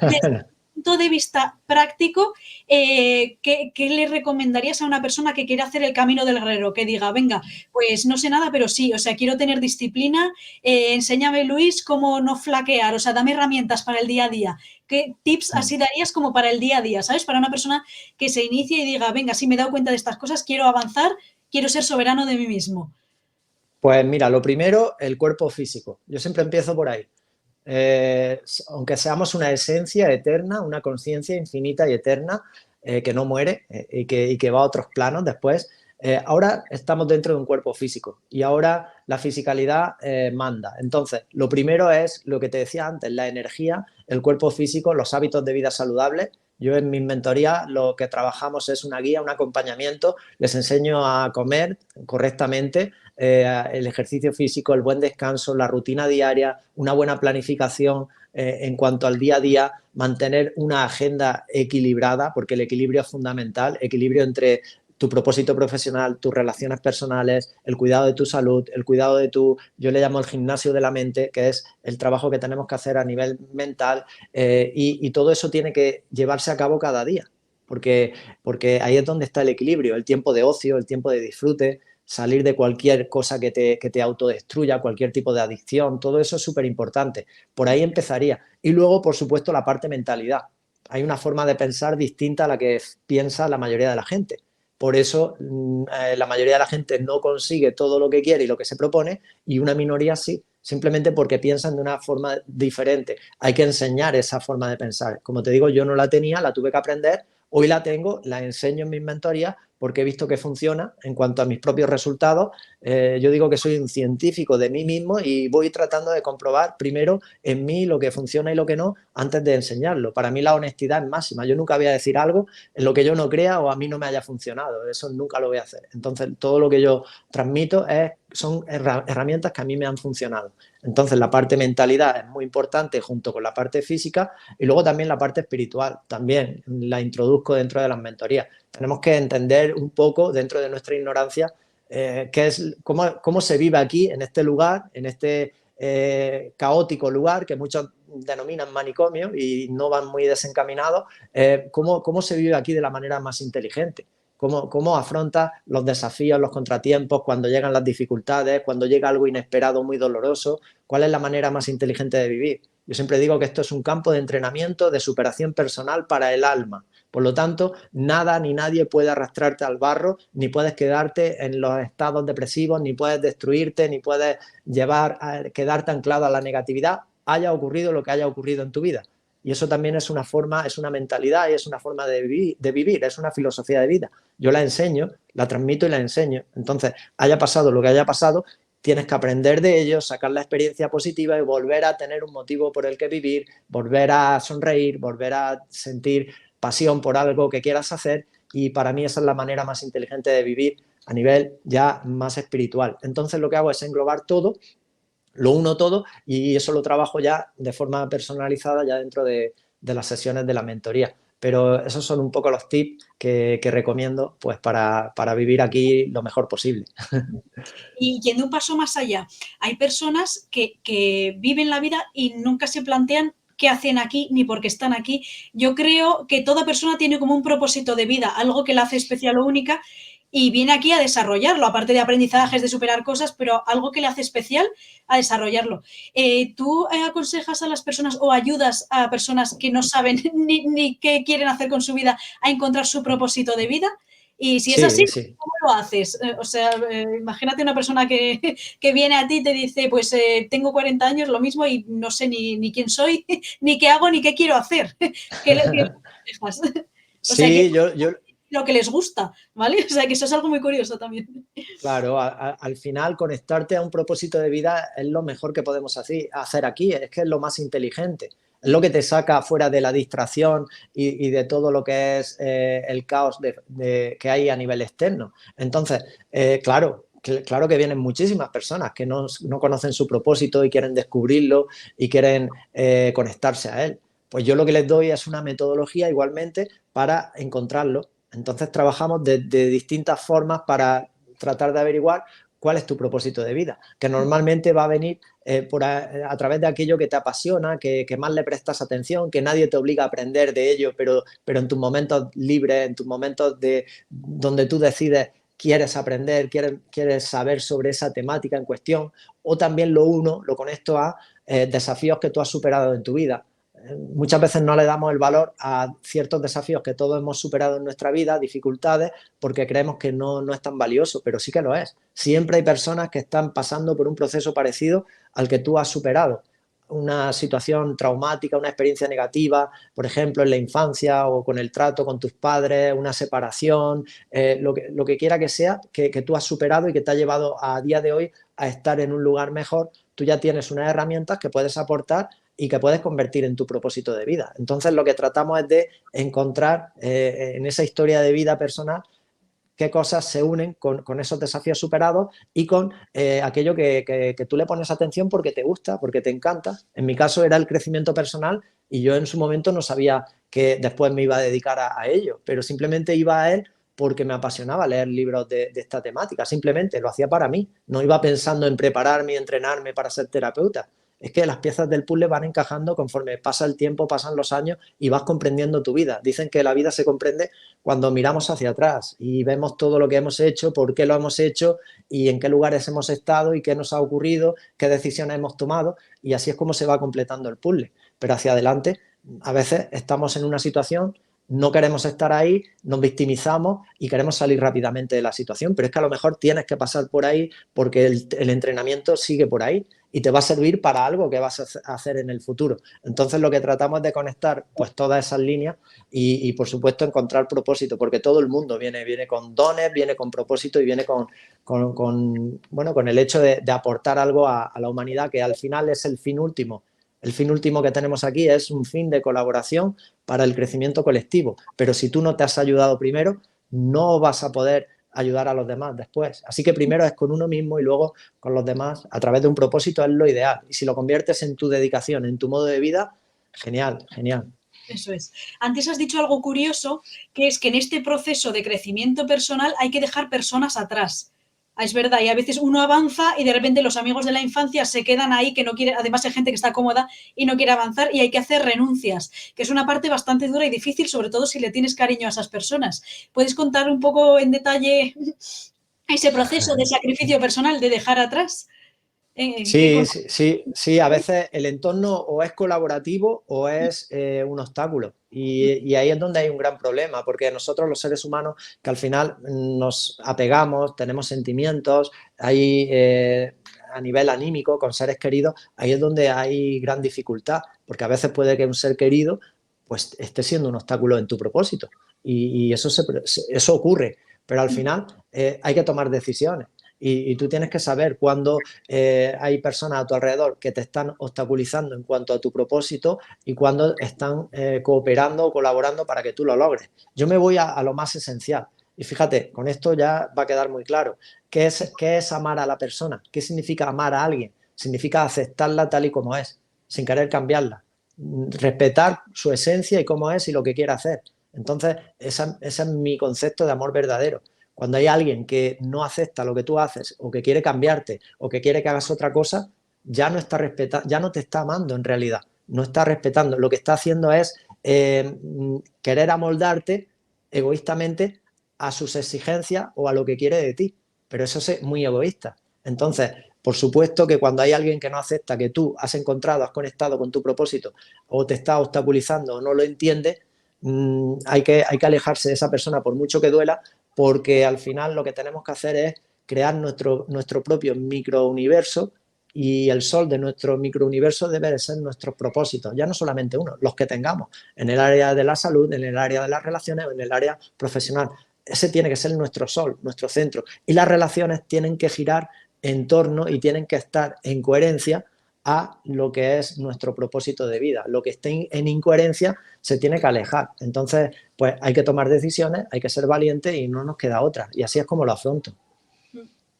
Desde tu punto de vista práctico, ¿qué le recomendarías a una persona que quiere hacer el camino del guerrero? Que diga, venga, pues no sé nada, pero sí, o sea, quiero tener disciplina, enséñame, Luis, cómo no flaquear, o sea, dame herramientas para el día a día. ¿Qué tips así darías como para el día a día, ¿sabes? Para una persona que se inicie y diga, venga, sí me he dado cuenta de estas cosas, quiero avanzar, quiero ser soberano de mí mismo. Pues mira, lo primero, el cuerpo físico. Yo siempre empiezo por ahí. Aunque seamos una esencia eterna, una conciencia infinita y eterna que no muere y que va a otros planos después, ahora estamos dentro de un cuerpo físico y ahora la fisicalidad manda. Entonces, lo primero es lo que te decía antes, la energía, el cuerpo físico, los hábitos de vida saludables. Yo en mis mentorías lo que trabajamos es una guía, un acompañamiento, les enseño a comer correctamente, el ejercicio físico, el buen descanso, la rutina diaria, una buena planificación en cuanto al día a día, mantener una agenda equilibrada, porque el equilibrio es fundamental, equilibrio entre tu propósito profesional, tus relaciones personales, el cuidado de tu salud, el cuidado de yo le llamo el gimnasio de la mente, que es el trabajo que tenemos que hacer a nivel mental, y todo eso tiene que llevarse a cabo cada día, porque ahí es donde está el equilibrio, el tiempo de ocio, el tiempo de disfrute, salir de cualquier cosa que te autodestruya, cualquier tipo de adicción, todo eso es súper importante. Por ahí empezaría. Y luego, por supuesto, la parte mentalidad. Hay una forma de pensar distinta a la que piensa la mayoría de la gente. Por eso la mayoría de la gente no consigue todo lo que quiere y lo que se propone y una minoría sí, simplemente porque piensan de una forma diferente. Hay que enseñar esa forma de pensar. Como te digo, yo no la tenía, la tuve que aprender, hoy la tengo, la enseño en mis mentorías porque he visto que funciona en cuanto a mis propios resultados. Yo digo que soy un científico de mí mismo y voy tratando de comprobar primero en mí lo que funciona y lo que no antes de enseñarlo. Para mí la honestidad es máxima. Yo nunca voy a decir algo en lo que yo no crea o a mí no me haya funcionado. Eso nunca lo voy a hacer. Entonces, todo lo que yo transmito son herramientas que a mí me han funcionado. Entonces, la parte mentalidad es muy importante junto con la parte física y luego también la parte espiritual. También la introduzco dentro de las mentorías. Tenemos que entender un poco dentro de nuestra ignorancia cómo se vive aquí, en este lugar, en este caótico lugar que muchos denominan manicomio y no van muy desencaminados, cómo se vive aquí de la manera más inteligente. Cómo afrontas los desafíos, los contratiempos, cuando llegan las dificultades, cuando llega algo inesperado, muy doloroso, cuál es la manera más inteligente de vivir. Yo siempre digo que esto es un campo de entrenamiento, de superación personal para el alma. Por lo tanto, nada ni nadie puede arrastrarte al barro, ni puedes quedarte en los estados depresivos, ni puedes destruirte, ni puedes quedarte anclado a la negatividad, haya ocurrido lo que haya ocurrido en tu vida. Y eso también es una forma, es una mentalidad y es una forma de vivir, es una filosofía de vida. Yo la enseño, la transmito y la enseño. Entonces, haya pasado lo que haya pasado, tienes que aprender de ello, sacar la experiencia positiva y volver a tener un motivo por el que vivir, volver a sonreír, volver a sentir pasión por algo que quieras hacer, y para mí esa es la manera más inteligente de vivir a nivel ya más espiritual. Entonces lo que hago es englobar todo, lo uno todo, y eso lo trabajo ya de forma personalizada ya dentro de las sesiones de la mentoría. Pero esos son un poco los tips que recomiendo pues para vivir aquí lo mejor posible. Y yendo un paso más allá, hay personas que viven la vida y nunca se plantean qué hacen aquí ni por qué están aquí. Yo creo que toda persona tiene como un propósito de vida, algo que la hace especial o única, y viene aquí a desarrollarlo, aparte de aprendizajes, de superar cosas, pero algo que le hace especial a desarrollarlo. ¿Tú aconsejas a las personas o ayudas a personas que no saben ni qué quieren hacer con su vida a encontrar su propósito de vida? Y si es así, Sí, sí. ¿cómo lo haces? O sea, imagínate una persona que viene a ti y te dice, pues tengo 40 años, lo mismo, y no sé ni quién soy, ni qué hago, ni qué quiero hacer. ¿Qué le dejas? O sea, que Sí, yo, lo que les gusta, ¿vale? O sea, que eso es algo muy curioso también. claro, al final conectarte a un propósito de vida es lo mejor que podemos hacer aquí, es que es lo más inteligente, es lo que te saca fuera de la distracción y de todo lo que es el caos que hay a nivel externo. Entonces, claro que vienen muchísimas personas que no conocen su propósito y quieren descubrirlo y quieren conectarse a él. Pues yo lo que les doy es una metodología igualmente para encontrarlo. Entonces trabajamos de distintas formas para tratar de averiguar cuál es tu propósito de vida, que normalmente va a venir a través de aquello que te apasiona, que más le prestas atención, que nadie te obliga a aprender de ello, pero en tus momentos libres, en tus momentos donde tú decides quieres aprender, quieres saber sobre esa temática en cuestión, o también lo conecto a desafíos que tú has superado en tu vida. Muchas veces no le damos el valor a ciertos desafíos que todos hemos superado en nuestra vida, dificultades, porque creemos que no es tan valioso, pero sí que lo es. Siempre hay personas que están pasando por un proceso parecido al que tú has superado. Una situación traumática, una experiencia negativa, por ejemplo, en la infancia o con el trato con tus padres, una separación, lo que quiera que sea, que tú has superado y que te ha llevado a día de hoy a estar en un lugar mejor, tú ya tienes unas herramientas que puedes aportar y que puedes convertir en tu propósito de vida. Entonces, lo que tratamos es de encontrar en esa historia de vida personal qué cosas se unen con esos desafíos superados y con aquello que tú le pones atención porque te gusta, porque te encanta. En mi caso era el crecimiento personal y yo en su momento no sabía que después me iba a dedicar a ello, pero simplemente iba a él porque me apasionaba leer libros de esta temática, simplemente lo hacía para mí, no iba pensando en prepararme y entrenarme para ser terapeuta. Es que las piezas del puzzle van encajando conforme pasa el tiempo, pasan los años y vas comprendiendo tu vida. Dicen que la vida se comprende cuando miramos hacia atrás y vemos todo lo que hemos hecho, por qué lo hemos hecho y en qué lugares hemos estado y qué nos ha ocurrido, qué decisiones hemos tomado, y así es como se va completando el puzzle. Pero hacia adelante, a veces estamos en una situación, no queremos estar ahí, nos victimizamos y queremos salir rápidamente de la situación, pero es que a lo mejor tienes que pasar por ahí porque el entrenamiento sigue por ahí y te va a servir para algo que vas a hacer en el futuro. Entonces lo que tratamos es de conectar pues todas esas líneas y por supuesto encontrar propósito, porque todo el mundo viene con dones, viene con propósito y viene bueno, con el hecho de aportar algo a la humanidad, que al final es el fin último. El fin último que tenemos aquí es un fin de colaboración para el crecimiento colectivo, pero si tú no te has ayudado primero, no vas a poder ayudar a los demás después. Así que primero es con uno mismo y luego con los demás a través de un propósito es lo ideal. Y si lo conviertes en tu dedicación, en tu modo de vida, genial, genial. Eso es. Antes has dicho algo curioso, que es que en este proceso de crecimiento personal hay que dejar personas atrás. Es verdad, y a veces uno avanza y de repente los amigos de la infancia se quedan ahí, que no quiere, además hay gente que está cómoda y no quiere avanzar y hay que hacer renuncias, que es una parte bastante dura y difícil, sobre todo si le tienes cariño a esas personas. ¿Puedes contar un poco en detalle ese proceso de sacrificio personal, de dejar atrás? Sí, sí, sí, sí, a veces el entorno o es colaborativo o es un obstáculo. Y ahí es donde hay un gran problema, porque nosotros los seres humanos que al final nos apegamos, tenemos sentimientos, hay a nivel anímico con seres queridos, ahí es donde hay gran dificultad, porque a veces puede que un ser querido pues esté siendo un obstáculo en tu propósito y eso ocurre, pero al final hay que tomar decisiones. Y tú tienes que saber cuándo hay personas a tu alrededor que te están obstaculizando en cuanto a tu propósito y cuándo están cooperando o colaborando para que tú lo logres. Yo me voy a lo más esencial. Y fíjate, con esto ya va a quedar muy claro. Qué es amar a la persona? ¿Qué significa amar a alguien? Significa aceptarla tal y como es, sin querer cambiarla. Respetar su esencia y cómo es y lo que quiere hacer. Entonces, ese es mi concepto de amor verdadero. Cuando hay alguien que no acepta lo que tú haces o que quiere cambiarte o que quiere que hagas otra cosa, ya no está ya no te está amando en realidad, no está respetando. Lo que está haciendo es querer amoldarte egoístamente a sus exigencias o a lo que quiere de ti. Pero eso es muy egoísta. Entonces, por supuesto que cuando hay alguien que no acepta que tú has encontrado, has conectado con tu propósito o te está obstaculizando o no lo entiende, hay que alejarse de esa persona por mucho que duela, porque al final lo que tenemos que hacer es crear nuestro propio microuniverso, y el sol de nuestro microuniverso debe de ser nuestros propósitos, ya no solamente uno, los que tengamos, en el área de la salud, en el área de las relaciones, en el área profesional. Ese tiene que ser nuestro sol, nuestro centro. Y las relaciones tienen que girar en torno y tienen que estar en coherencia a lo que es nuestro propósito de vida. Lo que esté en incoherencia se tiene que alejar. Entonces, pues hay que tomar decisiones, hay que ser valiente y no nos queda otra. Y así es como lo afronto.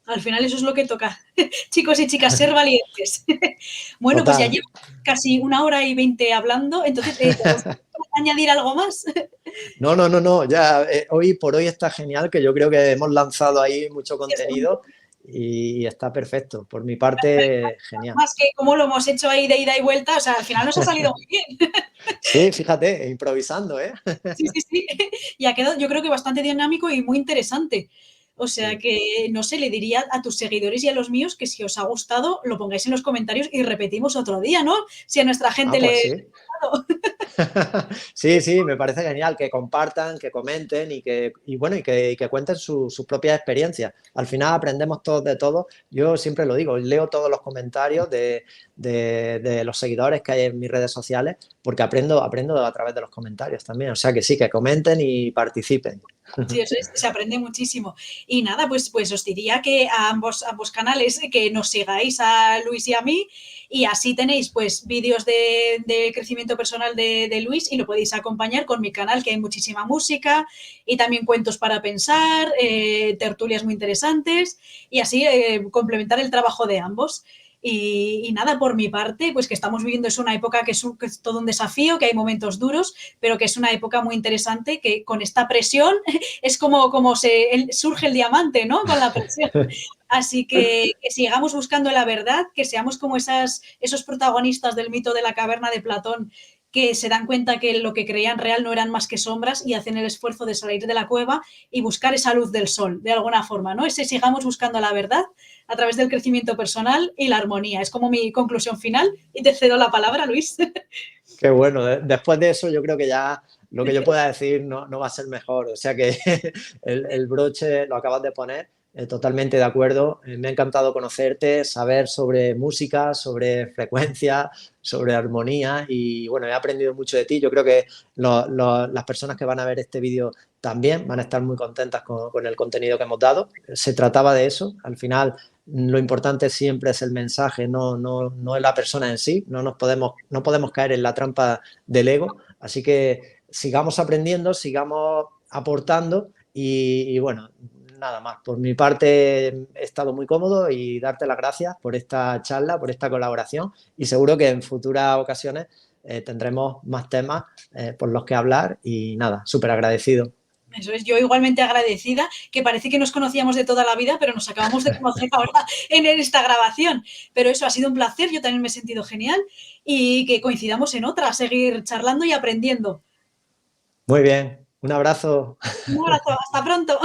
Al final eso es lo que toca. Chicos y chicas, ser valientes. Bueno, pues ya Total. llevo casi 1 hora y 20 hablando, entonces, ¿te gustaría añadir algo más? No, ya hoy por hoy está genial, que yo creo que hemos lanzado ahí mucho Sí, contenido y está perfecto. Por mi parte, genial. más que como lo hemos hecho ahí de ida y vuelta, o sea, al final nos ha salido muy bien. Sí, fíjate, improvisando, ¿eh? Sí, sí, sí. Y ha quedado, yo creo que bastante dinámico y muy interesante. O sea Sí. que, no sé, le diría a tus seguidores y a los míos que si os ha gustado, lo pongáis en los comentarios y repetimos otro día, ¿no? Si a nuestra Ah, gente pues le ha sí. gustado. Sí, me parece genial que compartan, que comenten y que cuenten sus propias experiencias. Al final aprendemos todos de todos. Yo siempre lo digo, leo todos los comentarios de los seguidores que hay en mis redes sociales, porque aprendo a través de los comentarios también. O sea que sí, que comenten y participen. Sí, eso es, se aprende muchísimo. Y nada, pues os diría que a ambos canales que nos sigáis, a Luis y a mí, y así tenéis pues vídeos de crecimiento personal de Luis y lo podéis acompañar con mi canal, que hay muchísima música y también cuentos para pensar, tertulias muy interesantes y así complementar el trabajo de ambos. Y nada, por mi parte, pues que estamos viviendo es una época que es todo un desafío, que hay momentos duros, pero que es una época muy interesante, que con esta presión es como surge el diamante, ¿no? Con la presión. Así que sigamos buscando la verdad, que seamos como esos protagonistas del mito de la caverna de Platón, que se dan cuenta que lo que creían real no eran más que sombras y hacen el esfuerzo de salir de la cueva y buscar esa luz del sol, de alguna forma, ¿no? Ese sigamos buscando la verdad a través del crecimiento personal y la armonía. Es como mi conclusión final y te cedo la palabra, Luis. Qué bueno. Después de eso yo creo que ya lo que yo pueda decir no va a ser mejor. O sea que el broche lo acabas de poner. Totalmente de acuerdo. Me ha encantado conocerte, saber sobre música, sobre frecuencia, sobre armonía y bueno, he aprendido mucho de ti. Yo creo que las personas que van a ver este vídeo también van a estar muy contentas con el contenido que hemos dado. Se trataba de eso. Al final lo importante siempre es el mensaje, no es la persona en sí. No podemos caer en la trampa del ego. Así que sigamos aprendiendo, sigamos aportando y bueno, nada más. Por mi parte he estado muy cómodo y darte las gracias por esta charla, por esta colaboración y seguro que en futuras ocasiones tendremos más temas por los que hablar y nada, súper agradecido. Eso es, yo igualmente agradecida, que parece que nos conocíamos de toda la vida, pero nos acabamos de conocer ahora en esta grabación. Pero eso ha sido un placer, yo también me he sentido genial y que coincidamos en otra, seguir charlando y aprendiendo. Muy bien, un abrazo. Un abrazo, hasta pronto.